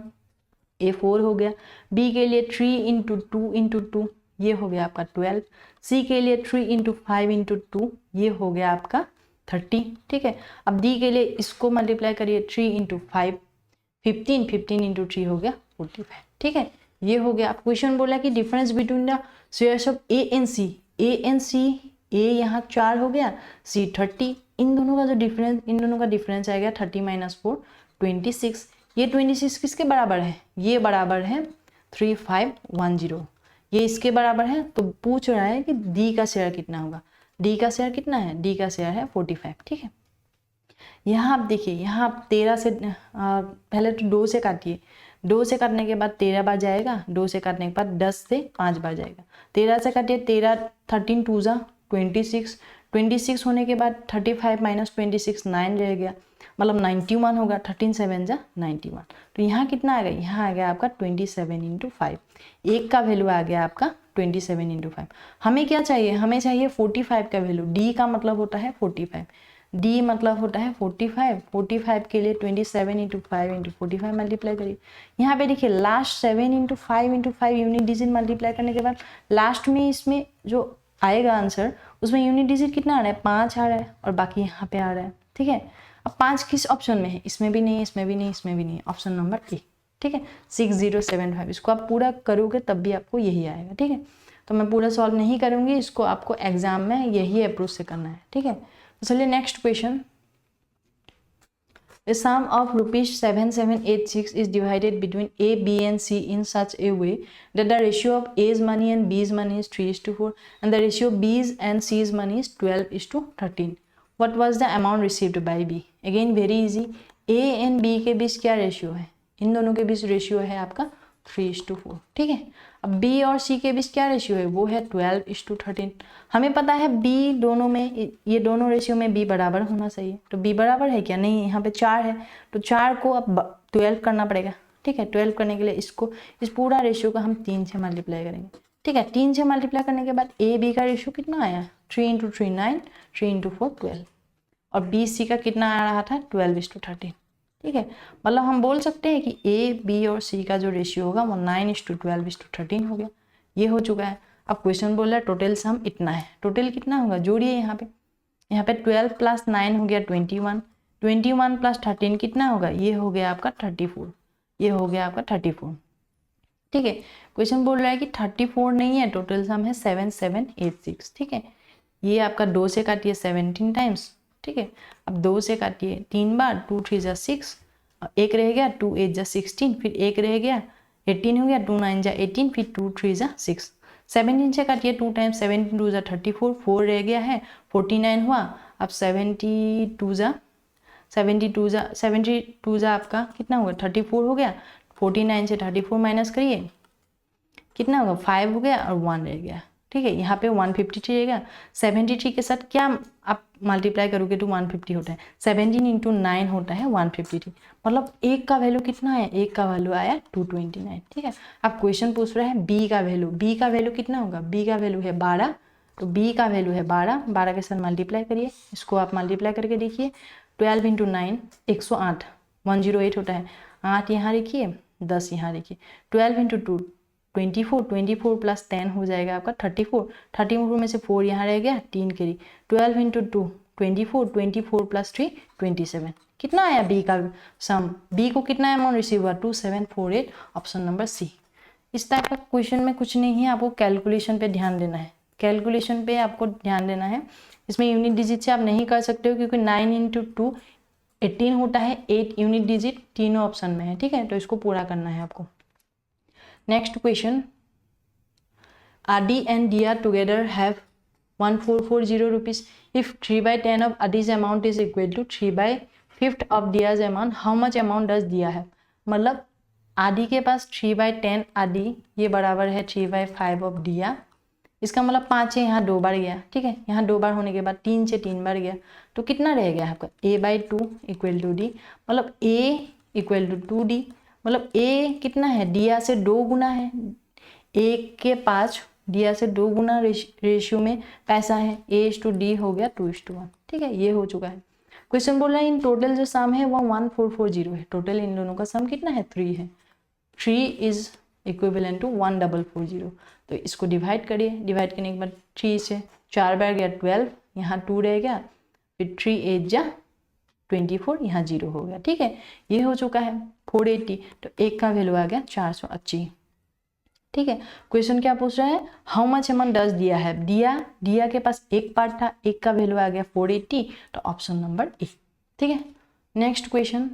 ए 4 हो गया। बी के लिए 3 इंटू 2 इंटू 2, ये हो गया आपका 12। सी के लिए 3 इंटू 5 इंटू 2, ये हो गया आपका 30। ठीक है, अब डी के लिए इसको मल्टीप्लाई करिए 3 इंटू 5 15, 15 इंटू 3 हो गया 45। ठीक है, ये हो गया। आप क्वेश्चन बोला कि difference between the shares of A and C, A and C, A यहाँ 4 हो गया, सी 30, इन दोनों का जो डिफरेंस, इन दोनों का डिफरेंस आएगा 30 माइनस 4 26। ये 26 किसके बराबर है, ये बराबर है 3510, ये इसके बराबर है। तो पूछ रहा है कि डी का शेयर कितना होगा, डी का शेयर कितना है, डी का शेयर है 45। ठीक है, यहाँ आप देखिए, यहाँ आप 13 से पहले तो 2 से काटिए, 2 से काटने के बाद 13 बार जाएगा, 2 से काटने के बाद 10 से 5 बार जाएगा। 13 से काटिए, 13 13 2 जा 26, 26 होने के बाद 35 माइनस 26 9 रह गया, मतलब 91 होगा। 13 7 जा 91। तो यहाँ कितना आ गया, यहाँ आ गया आपका 27 इंटू 5, एक का वैल्यू आ गया आपका 27 इंटू 5। हमें क्या चाहिए, हमें चाहिए 45 का वैल्यू, डी का मतलब होता है 45, डी मतलब होता है 45। 45 के लिए 27 इंटू 5 इंटू 45 मल्टीप्लाई करिए। यहाँ पे देखिए last 7 into 5 into 5 unit digit multiply करने के बाद लास्ट में इसमें जो आएगा आंसर, उसमें यूनिट डिजिट कितना आ रहा है, 5 आ रहा है, और बाकी यहाँ पे आ रहा है। ठीक है, अब 5 किस ऑप्शन में है, इसमें भी नहीं है, इसमें भी नहीं, इसमें भी नहीं है, ऑप्शन नंबर ए। ठीक है, 6075, इसको आप पूरा करोगे तब भी आपको यही आएगा। ठीक है, तो मैं पूरा सॉल्व नहीं करूँगी, इसको आपको एग्जाम में यही अप्रोच से करना है। ठीक है, तो चलिए next question. A sum of rupees 7786 is divided between A, B and C in such a way that the ratio of A's money and B's money is 3:4 and the ratio of B's and C's money is 12:13. What was the amount received by B? Again very easy. A and B के बीच क्या ratio है, इन दोनों के बीच ratio है आपका 3:4। ठीक है, अब B और C के बीच क्या रेशियो है, वो है 12:13। हमें पता है B दोनों में, ये दोनों रेशियो में B बराबर होना चाहिए। तो B बराबर है क्या, नहीं, यहाँ पे 4 है, तो 4 को अब 12 करना पड़ेगा। ठीक है, 12 करने के लिए इसको, इस पूरा रेशियो का हम 3 से मल्टीप्लाई करेंगे। ठीक है, 3 से मल्टीप्लाई करने के बाद A B का रेशियो कितना आया, 3 इंटू 3 9, 3 इंटू 4 12, और B C का कितना आ रहा था 12:13। ठीक है, मतलब हम बोल सकते हैं कि A B और C का जो रेशियो होगा वो 9:12:13 हो गया। ये हो चुका है। अब क्वेश्चन बोल रहा है टोटल सम इतना है, टोटल कितना होगा, जोड़िए यहाँ पे 12 प्लस 9 हो गया 21, 21 प्लस 13 कितना होगा, ये हो गया आपका 34, ये हो गया आपका 34। ठीक है, क्वेश्चन बोल रहा है कि 34 नहीं है, टोटल सम है 7786। ठीक है, ये आपका 2 से काटिए 17 टाइम्स। ठीक है, अब 2 से काटिए 3 बार, 2 3 जा 6, एक रह गया, 2 8 जा 16, फिर एक रह गया 18 हो गया, 2 9 जा 18, फिर 2 3 जा 6। 17 से काटिए 2 टाइम्स, 17 2 जा 34, 4 रह गया है, 49 हुआ। अब 72 जा आपका कितना होगा, 34 हो गया। 49 से 34 माइनस करिए, कितना होगा 5 हो गया, और 1 रह गया। ठीक है, यहाँ पे 153 रहेगा। 73 के साथ क्या आप मल्टीप्लाई करोगे तो 150 होता है, 17 इंटू 9 होता है 153, मतलब एक का वैल्यू कितना है, एक का वैल्यू आया 229। ठीक है, अब क्वेश्चन पूछ रहा है बी का वैल्यू, बी का वैल्यू कितना होगा, बी का वैल्यू है 12, तो बी का वैल्यू है 12, 12 के साथ मल्टीप्लाई करिए, इसको आप मल्टीप्लाई करके देखिए। 12 इंटू 9 108, 108 होता है, 8 यहाँ लिखिए, 10 यहाँ लिखिए। 12 इंटू 2 24, 24 प्लस 10 हो जाएगा आपका 34, 34 में से 4 यहाँ रह गया, 3 करी। 12 इंटू 2 24, 24 प्लस 3 27, कितना आया बी का सम, बी को कितना अमाउंट रिसीव हुआ 2748, ऑप्शन नंबर सी। इस टाइप का क्वेश्चन में कुछ नहीं है, आपको कैलकुलेशन पे ध्यान देना है, कैलकुलेशन पे आपको ध्यान देना है। इसमें यूनिट डिजिट से आप नहीं कर सकते हो, क्योंकि 9 इंटू 2 18 होता है, 8 यूनिट डिजिट तीनों ऑप्शन में है। ठीक है, तो इसको पूरा करना है आपको। Next question, Adi and Dia together have 1440 rupees. If 3/10 of Adi's amount is equal to 3/5 of Dia's amount, how much amount does Dia have? मतलब आदि के पास 3/10 आदि, ये बराबर है 3/5 ऑफ दिया। इसका मतलब 5 है, यहाँ 2 बार गया। ठीक है, यहाँ 2 बार होने के बाद 3 से 3 बार गया, तो कितना रह गया आपका a/2 इक्वल टू डी, मतलब a इक्वल टू 2d, मतलब a कितना है, दिया से 2 गुना है, 1 के 5 दिया से 2 गुना रेशियो में पैसा है, A:D हो गया 2:1, ठीक है, ये हो चुका है। क्वेश्चन बोल रहा है इन टोटल जो सम है वो 1440 है, टोटल इन दोनों का सम कितना है 3 है, 3 इज इक्विवेलेंट टू 1440। तो इसको डिवाइड करिए, डिवाइड करने के बाद 3 से 4 बार गया 12, यहाँ 2 रह गया, फिर 3 8 जा 24, यहाँ 0 हो गया, ठीक है, ये हो चुका है 480। तो एक का वैल्यू आ गया 480, ठीक है। क्वेश्चन क्या पूछ रहा है, हाउ मच अमाउंट डज दिया है, दिया के पास एक पार्ट था, एक का वैल्यू आ गया 480, तो ऑप्शन नंबर ए, ठीक है। Next question,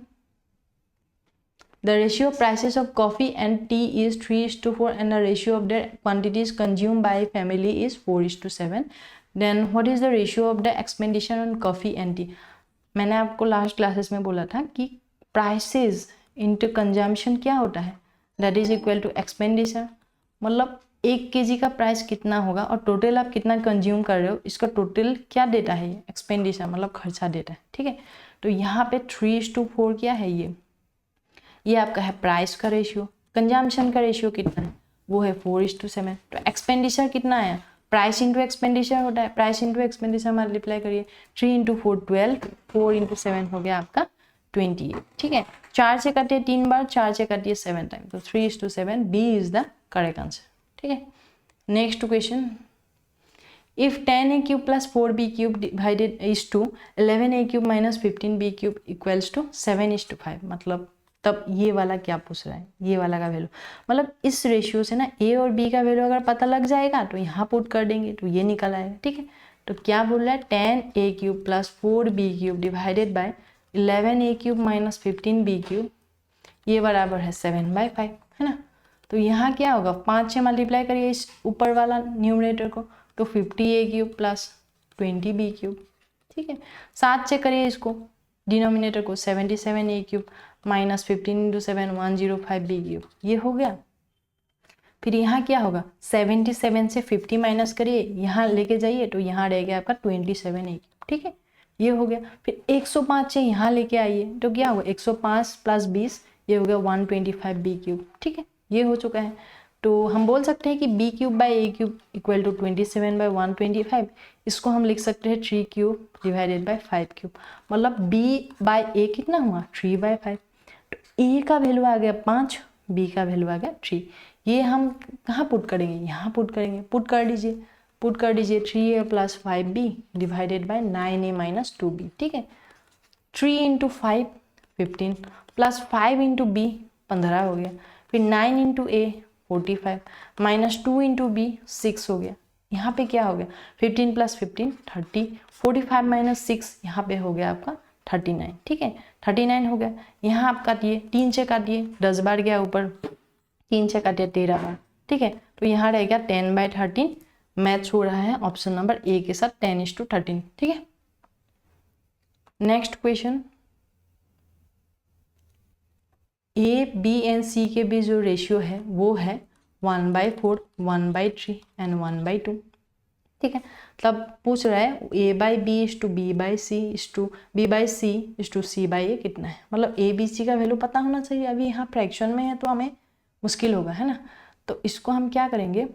the ratio of prices of coffee and tea is 3:4 and the ratio of their quantities consumed by family is 4:7. then what is the ratio of the expenditure on coffee and tea? मैंने आपको last classes में बोला था कि prices into consumption क्या होता है, that is equal to expenditure, मतलब 1 kg का प्राइस कितना होगा और टोटल आप कितना कंज्यूम कर रहे हो, इसका टोटल क्या डेटा है, ये एक्सपेंडिचर मतलब खर्चा डेटा है, ठीक है। तो यहाँ पे 3:4 क्या है, ये आपका है प्राइस का रेशियो, कंजम्पशन का रेशियो कितना है, वो है 4:7। तो एक्सपेंडिचर कितना आया, प्राइस इंटू एक्सपेंडिचर होता है, प्राइस इंटू एक्सपेंडिचर मल्टीप्लाई करिए, 3 × 4 12, 4 × 7 हो गया आपका 28, ठीक है। 4 से काटिए 3 बार, 4 से काटिए 7 टाइम, तो 3:7, B is the correct answer, ठीक है। Next question, if 10a³ + 4b³ divided is to 11a³ - 15b³ equals to 7:5, मतलब तब ये वाला क्या पूछ रहा है, ये वाला का वैल्यू, मतलब इस रेशियो से ना ए और बी का वैल्यू अगर पता लग जाएगा तो यहाँ पुट कर देंगे तो ये निकल आएगा, ठीक है। तो क्या बोल रहा है, 10a³ + 4b³ divided by 11a³ - 15b³ ये बराबर है 7/5, है ना। तो यहाँ क्या होगा, 5 से मल्टीप्लाई करिए इस ऊपर वाला न्यूमरेटर को, तो 50a³ + 20b³, ठीक है। 7 से करिए इसको डिनोमिनेटर को, 77a³ - 15 × 7 105b³, ये हो गया। फिर यहाँ क्या होगा, 77 से 50 माइनस करिए, यहाँ लेके जाइए तो यहाँ रह गया आपका 27a³, ठीक है, ये हो गया। फिर 105 से यहाँ लेके आइए तो क्या होगा, 105 + 20 ये हो गया 125b³, ठीक है, ये हो चुका है। तो हम बोल सकते हैं कि b³ / a³ = 27/125, इसको हम लिख सकते हैं 3³ / 5³, मतलब b/a कितना हुआ 3/5। तो a का वैल्यू आ गया 5, b का वैल्यू आ गया 3, ये हम कहाँ पुट करेंगे, यहाँ पुट करेंगे, पुट कर दीजिए 3a + 5b divided by 9a - 2b, ठीक है। 3 × 5 15 + 5 × b 15 हो गया, फिर 9 × a 45 - 2 × b 6 हो गया, यहाँ पे क्या हो गया 15 + 15 30, 45 - 6 यहाँ पे हो गया आपका 39, ठीक है, 39 हो गया। यहाँ आप काटिए, 3 से काटिए 10 बार गया ऊपर, 3 से काटिए 13 बार, ठीक है। तो यहाँ रह गया 10/13, मैच हो रहा है ऑप्शन नंबर ए के साथ 10:13, ठीक है। Next question, A B and C के बीच जो रेशियो है वो है 1/4, 1/3 एंड 1/2, ठीक है। मतलब पूछ रहा है a/b = b/c = b/c = c/a कितना है, मतलब a b c का वैल्यू पता होना चाहिए। अभी यहाँ फ्रैक्शन में है तो हमें मुश्किल होगा, है ना। तो इसको हम क्या करेंगे,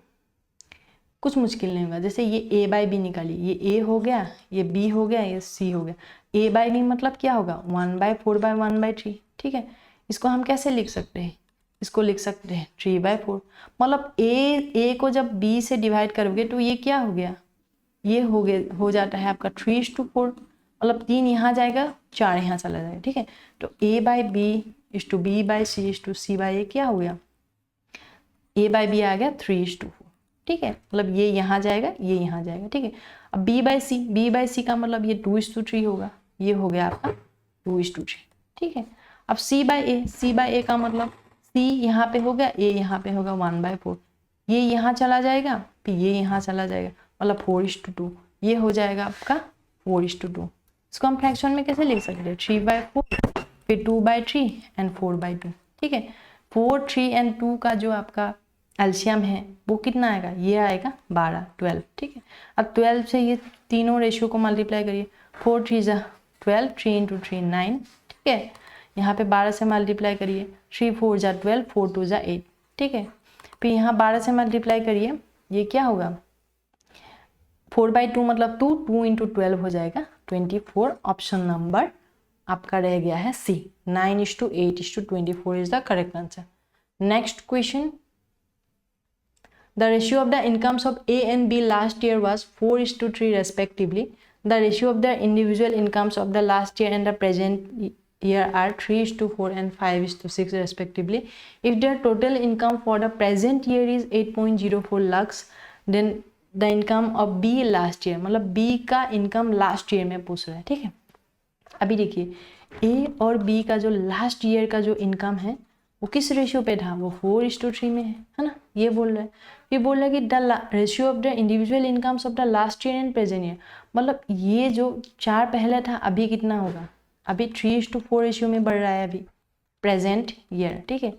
कुछ मुश्किल नहीं होगा। जैसे ये a/b निकालिए, ये a हो गया, ये b हो गया, ये c हो गया। a/b मतलब क्या होगा 1/4/1/3, ठीक है। इसको हम कैसे लिख सकते हैं, इसको लिख सकते हैं 3/4, मतलब a को जब b से डिवाइड करोगे तो ये क्या हो गया, ये हो जाता है आपका 3:4, मतलब 3 यहाँ जाएगा, 4 यहाँ चला जाएगा, ठीक है। तो a/b = b/c = c/a क्या हो गया, a/b आ गया 3:4, ठीक है, मतलब ये यहाँ जाएगा, ये यहाँ जाएगा, ठीक है। अब b/c का मतलब ये 2:3 होगा, ये हो गया आपका 2:3, ठीक है। अब c/a का मतलब c यहाँ पे हो गया, a यहाँ पे होगा 1/4, ये यहाँ चला जाएगा, फिर ये यहाँ चला जाएगा, मतलब 4:2, ये हो जाएगा आपका 4:2। इसको हम फ्रैक्शन में कैसे लिख सकते हैं, 3/4, फिर 2/3 एंड 4/2, ठीक है। 4, 3 एंड 2 का जो आपका एलसीएम है वो कितना आएगा, ये आएगा 12, 12, ठीक है। अब 12 से ये तीनों रेशियो को मल्टीप्लाई करिए, 4 3 = 12, 3 × 3 9, ठीक है। यहाँ पे 12 से मल्टीप्लाई करिए, 3 4 = 12, 4 2 = 8, ठीक है। फिर यहाँ 12 से मल्टीप्लाई करिए, ये क्या होगा 4/2 मतलब 2, 2 × 12 हो जाएगा 24। ऑप्शन नंबर आपका रह गया है C, 9:8:24 is the correct answer. Next question, the ratio of the incomes of A and B last year was 4:3 respectively. The ratio of the individual incomes of the last year and the present year are 3:4 and 5:6 respectively. If their total income for the present year is 8.04 lakhs, then the income of B last year, मतलब B का income last year में पूछ रहा है, ठीक है। अभी देखिए A और B का जो लास्ट ईयर का जो इनकम है वो किस रेशियो पे था, वो 4:3 में है ना, ये बोल रहा है। ये बोल रहा है कि the ratio of the individual incomes of the last year and present year, मतलब ये जो 4 पहले था अभी कितना होगा, अभी 3:4 रेशियो में बढ़ रहा है अभी प्रेजेंट ईयर, ठीक है।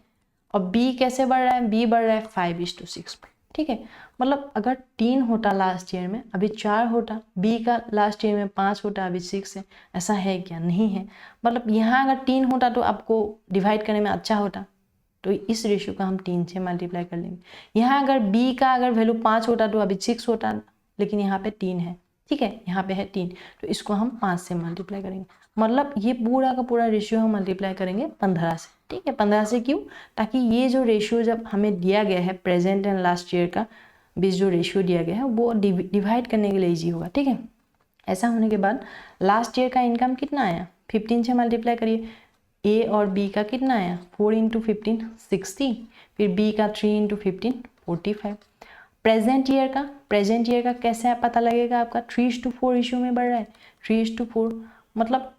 और B कैसे बढ़ रहा है, B बढ़ रहा है 5:6 पे, ठीक है। मतलब अगर 3 होता लास्ट ईयर में अभी 4 होता, B का लास्ट ईयर में 5 होता अभी 6 है, ऐसा है क्या, नहीं है। मतलब यहाँ अगर 3 होता तो आपको डिवाइड करने में अच्छा होता, तो इस रेशियो का हम 3 से मल्टीप्लाई कर लेंगे। यहाँ अगर B का अगर वैल्यू 5 होता तो अभी 6 होता, लेकिन यहाँ पे 3 है, ठीक है, यहाँ पे है 3, तो इसको हम 5 से मल्टीप्लाई करेंगे। मतलब ये पूरा का पूरा रेशियो हम मल्टीप्लाई करेंगे 15 से, ठीक है। 15 से क्यों, ताकि ये जो रेशियो जब हमें दिया गया है प्रेजेंट एंड लास्ट ईयर का बीच जो रेशियो दिया गया है वो डिवाइड करने के लिए ईजी होगा, ठीक है। ऐसा होने के बाद लास्ट ईयर का इनकम कितना आया, 15 से मल्टीप्लाई करिए। A और B का कितना आया, 4 × 15 60, फिर B का 3 × 15 45। प्रेजेंट ईयर का कैसे पता लगेगा आपका, 3:4 रेशियो में बढ़ रहा है, 3:4 मतलब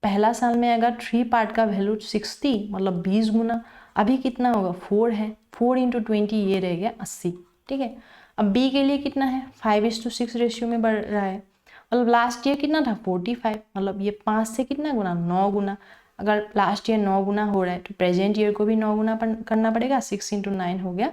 पहला साल में अगर 3 पार्ट का वैल्यू 60 मतलब 20 गुना, अभी कितना होगा 4 है, 4 × 20 ये रह गया 80, ठीक है। अब B के लिए कितना है, 5:6 रेशियो में बढ़ रहा है, मतलब लास्ट ईयर कितना था 45, मतलब ये 5 से कितना गुना, 9 गुना। अगर लास्ट ईयर 9 गुना हो रहा है तो प्रेजेंट ईयर को भी 9 गुना करना पड़ेगा, 6 × 9 हो गया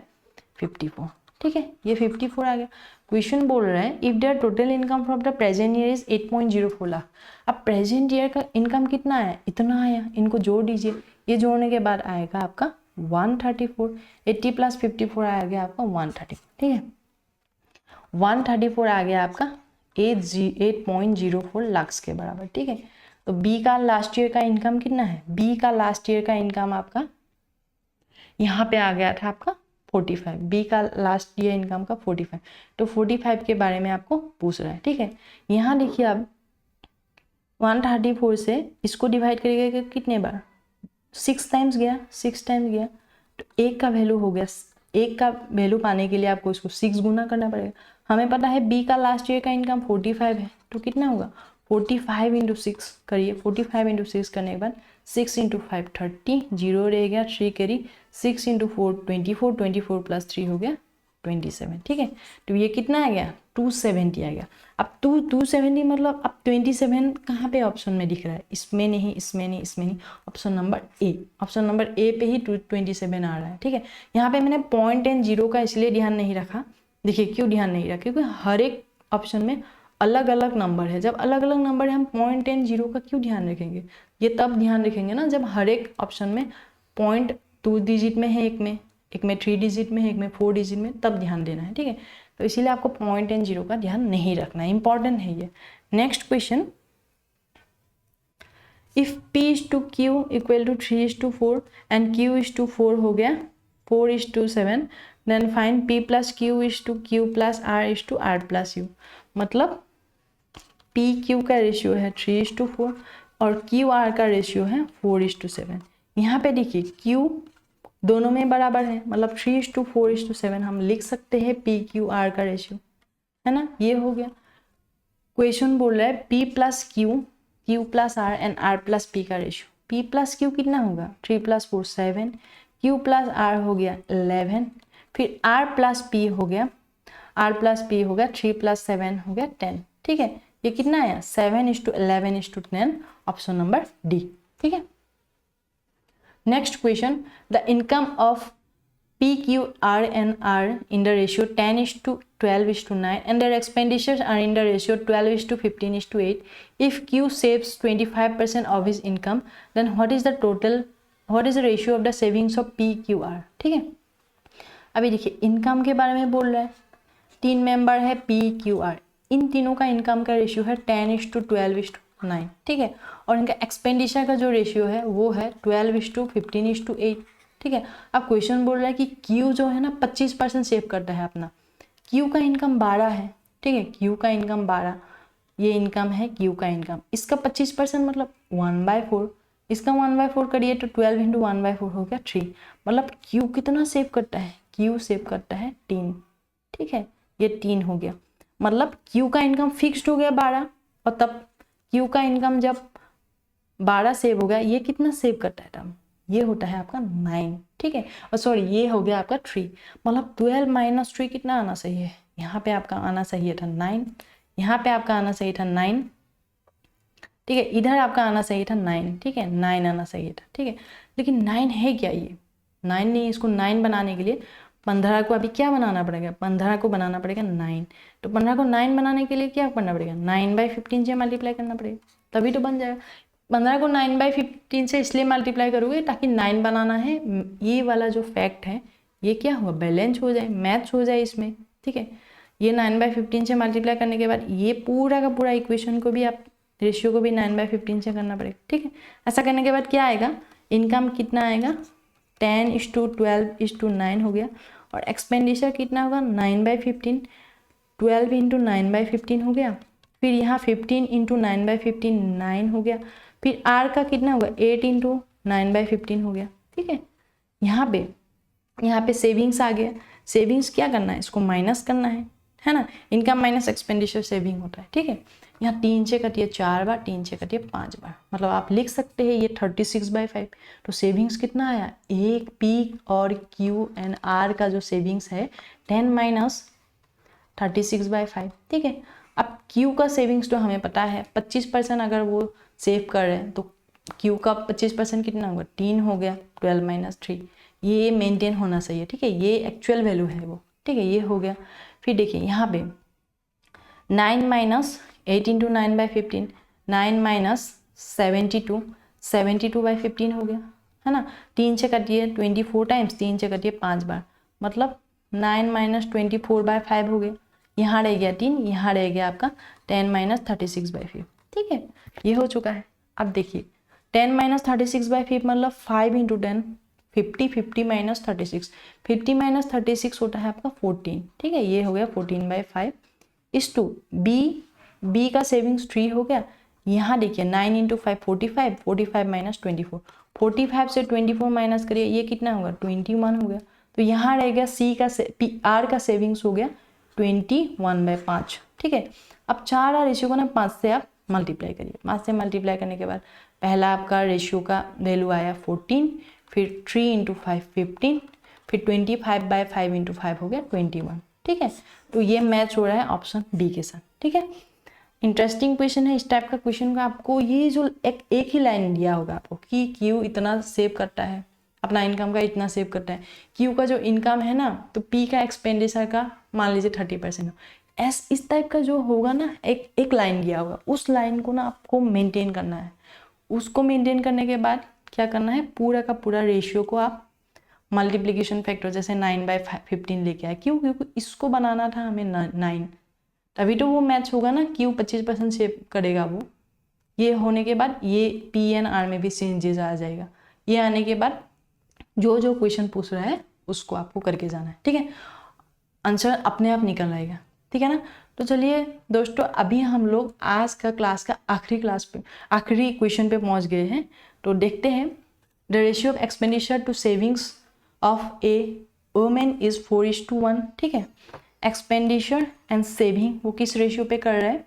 54, ठीक है, ये 54 आ गया। क्वेश्चन बोल रहा है if their total income from the present year is 8.04 लाख। अब प्रेजेंट ईयर का इनकम कितना आया, इतना आया, इनको जोड़ दीजिए, ये जोड़ने के बाद आएगा आपका 134, 80 + 54 आ गया आपका 134, ठीक है। 134 आ गया आपका 8.04 लाख के बराबर, ठीक है। तो B का लास्ट ईयर का इनकम कितना है, B का लास्ट ईयर का इनकम आपका यहाँ पे आ गया था आपका 45, B का लास्ट ईयर इनकम का 45, तो 45 के बारे में आपको पूछ रहा है, ठीक है। यहाँ देखिए अब 134 से इसको डिवाइड करिएगा कितने बार, 6 टाइम्स गया, 6 टाइम्स गया, तो 1 का वैल्यू हो गया, 1 का वैल्यू पाने के लिए आपको इसको 6 गुना करना पड़ेगा। हमें पता है B का लास्ट ईयर का इनकम 45 है, तो कितना होगा 45 × 6 करिए, 45 × 6 करने के बाद 6 × 5 30, 0 रह गया, 3 कैरी, 6 × 4 24, 24 + 3 हो गया 27, ठीक है। तो ये कितना आ गया 270 आ गया। अब 270 मतलब अब 27 कहाँ पे ऑप्शन में दिख रहा है, इसमें नहीं, इसमें नहीं, इसमें नहीं, ऑप्शन नंबर ए, ऑप्शन नंबर ए पे ही 27 आ रहा है, ठीक है। यहाँ पे मैंने पॉइंट एंड जीरो का इसलिए ध्यान नहीं रखा, देखिए क्यों ध्यान नहीं रखा, क्योंकि हर एक ऑप्शन में अलग अलग नंबर है। जब अलग अलग नंबर है हम पॉइंट एंड जीरो का क्यों ध्यान रखेंगे, ये तब ध्यान रखेंगे ना जब हर एक ऑप्शन में पॉइंट 2 डिजिट में है, एक में 3 डिजिट में है, एक में 4 डिजिट में, तब ध्यान देना है, ठीक है। तो इसीलिए आपको पॉइंट एंड जीरो का ध्यान नहीं रखना है, इंपॉर्टेंट है ये। Next question, if P is to Q equal to 3:4 and Q is to 4 हो गया 4:7, then find P + Q is to Q + R is to R + U। मतलब P Q का रेशियो है 3:4 और Q R का ratio है 4:7। यहाँ पे देखिए Q दोनों में बराबर है, मतलब 3:4:7 हम लिख सकते हैं P Q R का रेशियो, है ना, ये हो गया। क्वेश्चन बोल रहा है P + Q, Q + R and R + P का रेशियो। P + Q कितना होगा 3 + 4 7, Q + R हो गया 11, फिर R + P हो गया, R + P हो गया 3 + 7 हो गया 10, ठीक है। ये कितना आया 7:11:10, ऑप्शन नंबर डी, ठीक है। Next question, the income of P Q R and R in the ratio 10:12:9 and their expenditures are in the ratio 12:15:8. If Q saves 25% of his income, then what is the ratio of the savings of P Q R, ठीक है। अभी देखिए income के बारे में बोल रहा है, तीन मेंबर है PQR, इन तीनों का इनकम का रेशियो है 10:12:9, ठीक है। और इनका एक्सपेंडिचर का जो रेशियो है वो है 12:15:8, ठीक है। अब क्वेश्चन बोल रहा है कि Q जो है ना 25% सेव करता है अपना, Q का इनकम 12 है, ठीक है। Q का इनकम 12, ये इनकम है Q का इनकम, इसका 25% मतलब 1/4, इसका 1/4 करिए तो 12 × 1/4 हो गया 3, मतलब Q कितना सेव करता है, Q सेव करता है 3, ठीक है। ये 3 हो गया, मतलब Q का इनकम फिक्स्ड हो गया 12, और तब Q का इनकम जब 12 सेव हो गया, ये कितना सेव करता है टर्म, ये होता है आपका 9, ठीक है। और सॉरी ये हो गया आपका 3, मतलब 12 - 3 कितना आना चाहिए, यहाँ पे आपका आना चाहिए था 9, यहाँ पे आपका आना चाहिए था 9, ठीक है। इधर आपका आना चाहिए था 9, ठीक है, 9 आना चाहिए था, ठीक है। लेकिन 9 है क्या, ये 9 नहीं, इसको 9 बनाने के लिए 15 को अभी क्या बनाना पड़ेगा, 15 को बनाना पड़ेगा 9, तो 15 को 9 बनाने के लिए क्या करना पड़ेगा, 9/15 से मल्टीप्लाई करना पड़ेगा, तभी तो बन जाएगा। 15 को 9/15 से इसलिए मल्टीप्लाई करोगे ताकि 9 बनाना है, ये वाला जो फैक्ट है ये क्या हुआ, बैलेंस हो जाए, मैच हो जाए इसमें, ठीक है। ये 9/15 से मल्टीप्लाई करने के बाद ये पूरा का पूरा इक्वेशन को भी आप रेशियो को भी 9/15 से करना पड़ेगा, ठीक है। ऐसा करने के बाद क्या आएगा, इनकम कितना आएगा 10:12:9 हो गया, और एक्सपेंडिचर कितना होगा 9/15, 12 × 9/15 हो गया, फिर यहाँ 15 × 9/15 9 हो गया, फिर R का कितना होगा 8 × 9/15 हो गया, ठीक है। यहाँ पे सेविंग्स आ गया, सेविंग्स क्या करना है, इसको माइनस करना है ना, इनकम माइनस एक्सपेंडिचर सेविंग होता है, ठीक है। यहाँ 3 से कटिए 4 बार, 3 से कटिए 5 बार, मतलब आप लिख सकते हैं ये 36/5, तो सेविंग्स कितना आया, एक P और Q एंड R का जो सेविंग्स है 10 - 36/5, ठीक है। अब Q का सेविंग्स तो हमें पता है 25% अगर वो सेव कर रहे हैं तो Q का 25% कितना होगा 3 हो गया, 12 - 3, ये मेंटेन होना चाहिए, ठीक है, ये एक्चुअल वैल्यू है वो, ठीक है, ये हो गया। फिर देखिए यहाँ पे 9 - 8 × 9/15, 9 - 72, 72/15 हो गया, है ना। 3 से कटिए 24 टाइम्स, 3 से कटिए 5 बार, मतलब 9 - 24/5 हो गया, यहाँ रह गया 3, यहाँ रह गया आपका 10 - 36/5, ठीक है, ये हो चुका है। अब देखिए 10 - 36/5 मतलब 5 × 10, 50, 50 - 36, 50 - 36 होता है आपका 14, ठीक है, ये हो गया 14/5 इस टू बी का सेविंग्स 3 हो गया। यहाँ देखिए 9 × 5 45, 45 - 24, 45 से 24 माइनस करिए, ये कितना होगा 21 हो गया, तो यहाँ रह गया आर का सेविंग्स हो गया 21/5, ठीक है। अब 4 रेशियो को ना 5 से आप मल्टीप्लाई करिए, 5 से मल्टीप्लाई करने के बाद पहला आपका रेशियो का वैल्यू आया 14, फिर 3 × 5 15, फिर 25/5 × 5 हो गया 21, ठीक है। तो ये मैच हो रहा है ऑप्शन बी के साथ, ठीक है। इंटरेस्टिंग क्वेश्चन है, इस टाइप का क्वेश्चन का आपको ये जो एक ही लाइन दिया होगा आपको कि क्यू इतना सेव करता है, अपना इनकम का इतना सेव करता है, क्यू का जो इनकम है ना तो पी का एक्सपेंडिचर का मान लीजिए 30% हो, इस टाइप का जो होगा ना एक लाइन दिया होगा, उस लाइन को ना आपको मेंटेन करना है। उसको मेंटेन करने के बाद क्या करना है, पूरा का पूरा रेशियो को आप मल्टीप्लिकेशन फैक्टर जैसे 9/15 लेके आए, क्यों, क्योंकि इसको बनाना था हमें 9, तभी तो वो मैच होगा ना, क्यू 25% सेव करेगा वो, ये होने के बाद ये पी एन आर में भी चेंजेस आ जाएगा, ये आने के बाद जो जो क्वेश्चन पूछ रहा है उसको आपको करके जाना है, ठीक है, आंसर अपने आप निकल आएगा, ठीक है ना। तो चलिए दोस्तों, अभी हम लोग आज का क्लास का आखिरी क्वेश्चन पे पहुंच गए हैं, तो देखते हैं। The ratio of expenditure to savings of a women is 4:1, ठीक है। एक्सपेंडिचर एंड सेविंग वो किस रेशियो पे कर रहा है,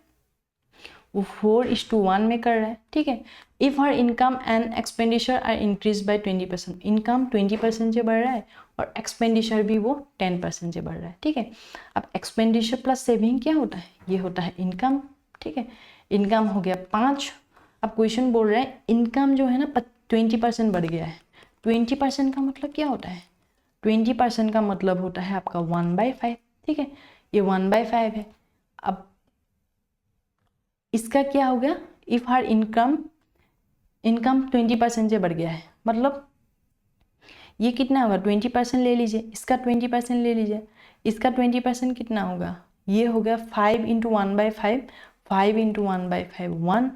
वो 4:1 में कर रहा है, ठीक है। If her income and expenditure are increase by 20%, income 20% से बढ़ रहा है और एक्सपेंडिचर भी वो 10% से बढ़ रहा है, ठीक है। अब एक्सपेंडिचर प्लस सेविंग क्या होता है, ये होता है इनकम, ठीक है। इनकम हो गया 5, अब क्वेश्चन बोल रहा है इनकम जो है ना 20% बढ़ गया है, 20% का मतलब क्या होता है, 20% का मतलब होता है आपका 1/5, ठीक है, ये 1/5 है। अब इसका क्या हो गया, इफ हर इनकम 20% से बढ़ गया है, मतलब ये कितना होगा 20% ले लीजिए, इसका 20% ले लीजिए, इसका 20% कितना होगा, ये हो गया 5 इंटू 1/5, 5 इंटू 1/5 1,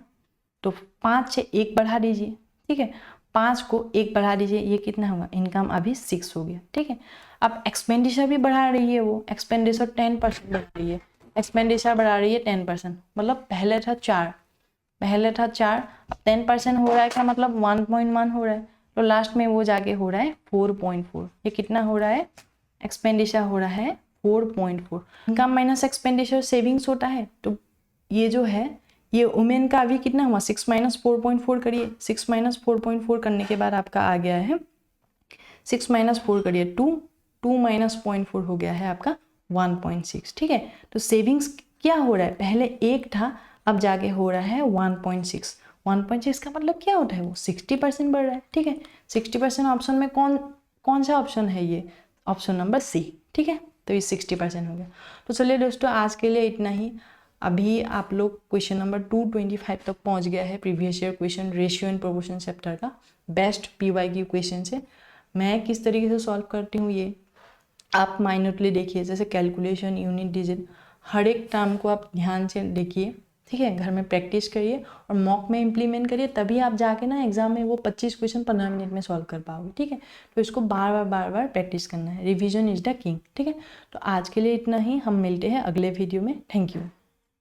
तो 5 से 1 बढ़ा दीजिए, ठीक है, 5 को 1 बढ़ा दीजिए, ये कितना होगा, इनकम अभी 6 हो गया, ठीक है। अब एक्सपेंडिचर भी बढ़ा रही है, वो एक्सपेंडिचर 10% बढ़ा रही है, एक्सपेंडिचर बढ़ा रही है 10%, मतलब पहले था 4, अब 10% हो रहा है का मतलब 1.1 हो रहा है, तो लास्ट में वो जाके हो रहा है 4.4। ये कितना हो रहा है, एक्सपेंडिचर हो रहा है 4.4। इनकम माइनस एक्सपेंडिचर सेविंग्स होता है, तो ये जो है ये वुमेन का अभी कितना हुआ, 6 माइनस 4.4 करिए, 6 माइनस 4.4 करने के बाद आपका आ गया है 6 माइनस 4 करिए 2 माइनस 0.4 हो गया है आपका 1.6, ठीक है। तो सेविंग्स क्या हो रहा है, पहले 1 था, अब जाके हो रहा है 1.6। 1.6 का मतलब क्या होता है, वो 60% बढ़ रहा है, ठीक है। 60% ऑप्शन में कौन सा ऑप्शन है, ये ऑप्शन नंबर सी, ठीक है। तो ये 60% हो गया। तो चलिए दोस्तों, आज के लिए इतना ही। अभी आप लोग क्वेश्चन नंबर 225 तक पहुंच गया है, previous year question ratio and proportion chapter का बेस्ट PYQ क्वेश्चन से। मैं किस तरीके से सॉल्व करती हूँ ये आप माइन्यूटली देखिए, जैसे कैलकुलेशन, यूनिट डिजिट, हर एक टर्म को आप ध्यान से देखिए, ठीक है। घर में प्रैक्टिस करिए और मॉक में इम्प्लीमेंट करिए, तभी आप जाके ना एग्जाम में वो 25 क्वेश्चन 15 मिनट में सॉल्व कर पाओगे, ठीक है। तो इसको बार बार प्रैक्टिस करना है, रिविजन इज द किंग, ठीक है। तो आज के लिए इतना ही, हम मिलते हैं अगले वीडियो में। Thank you.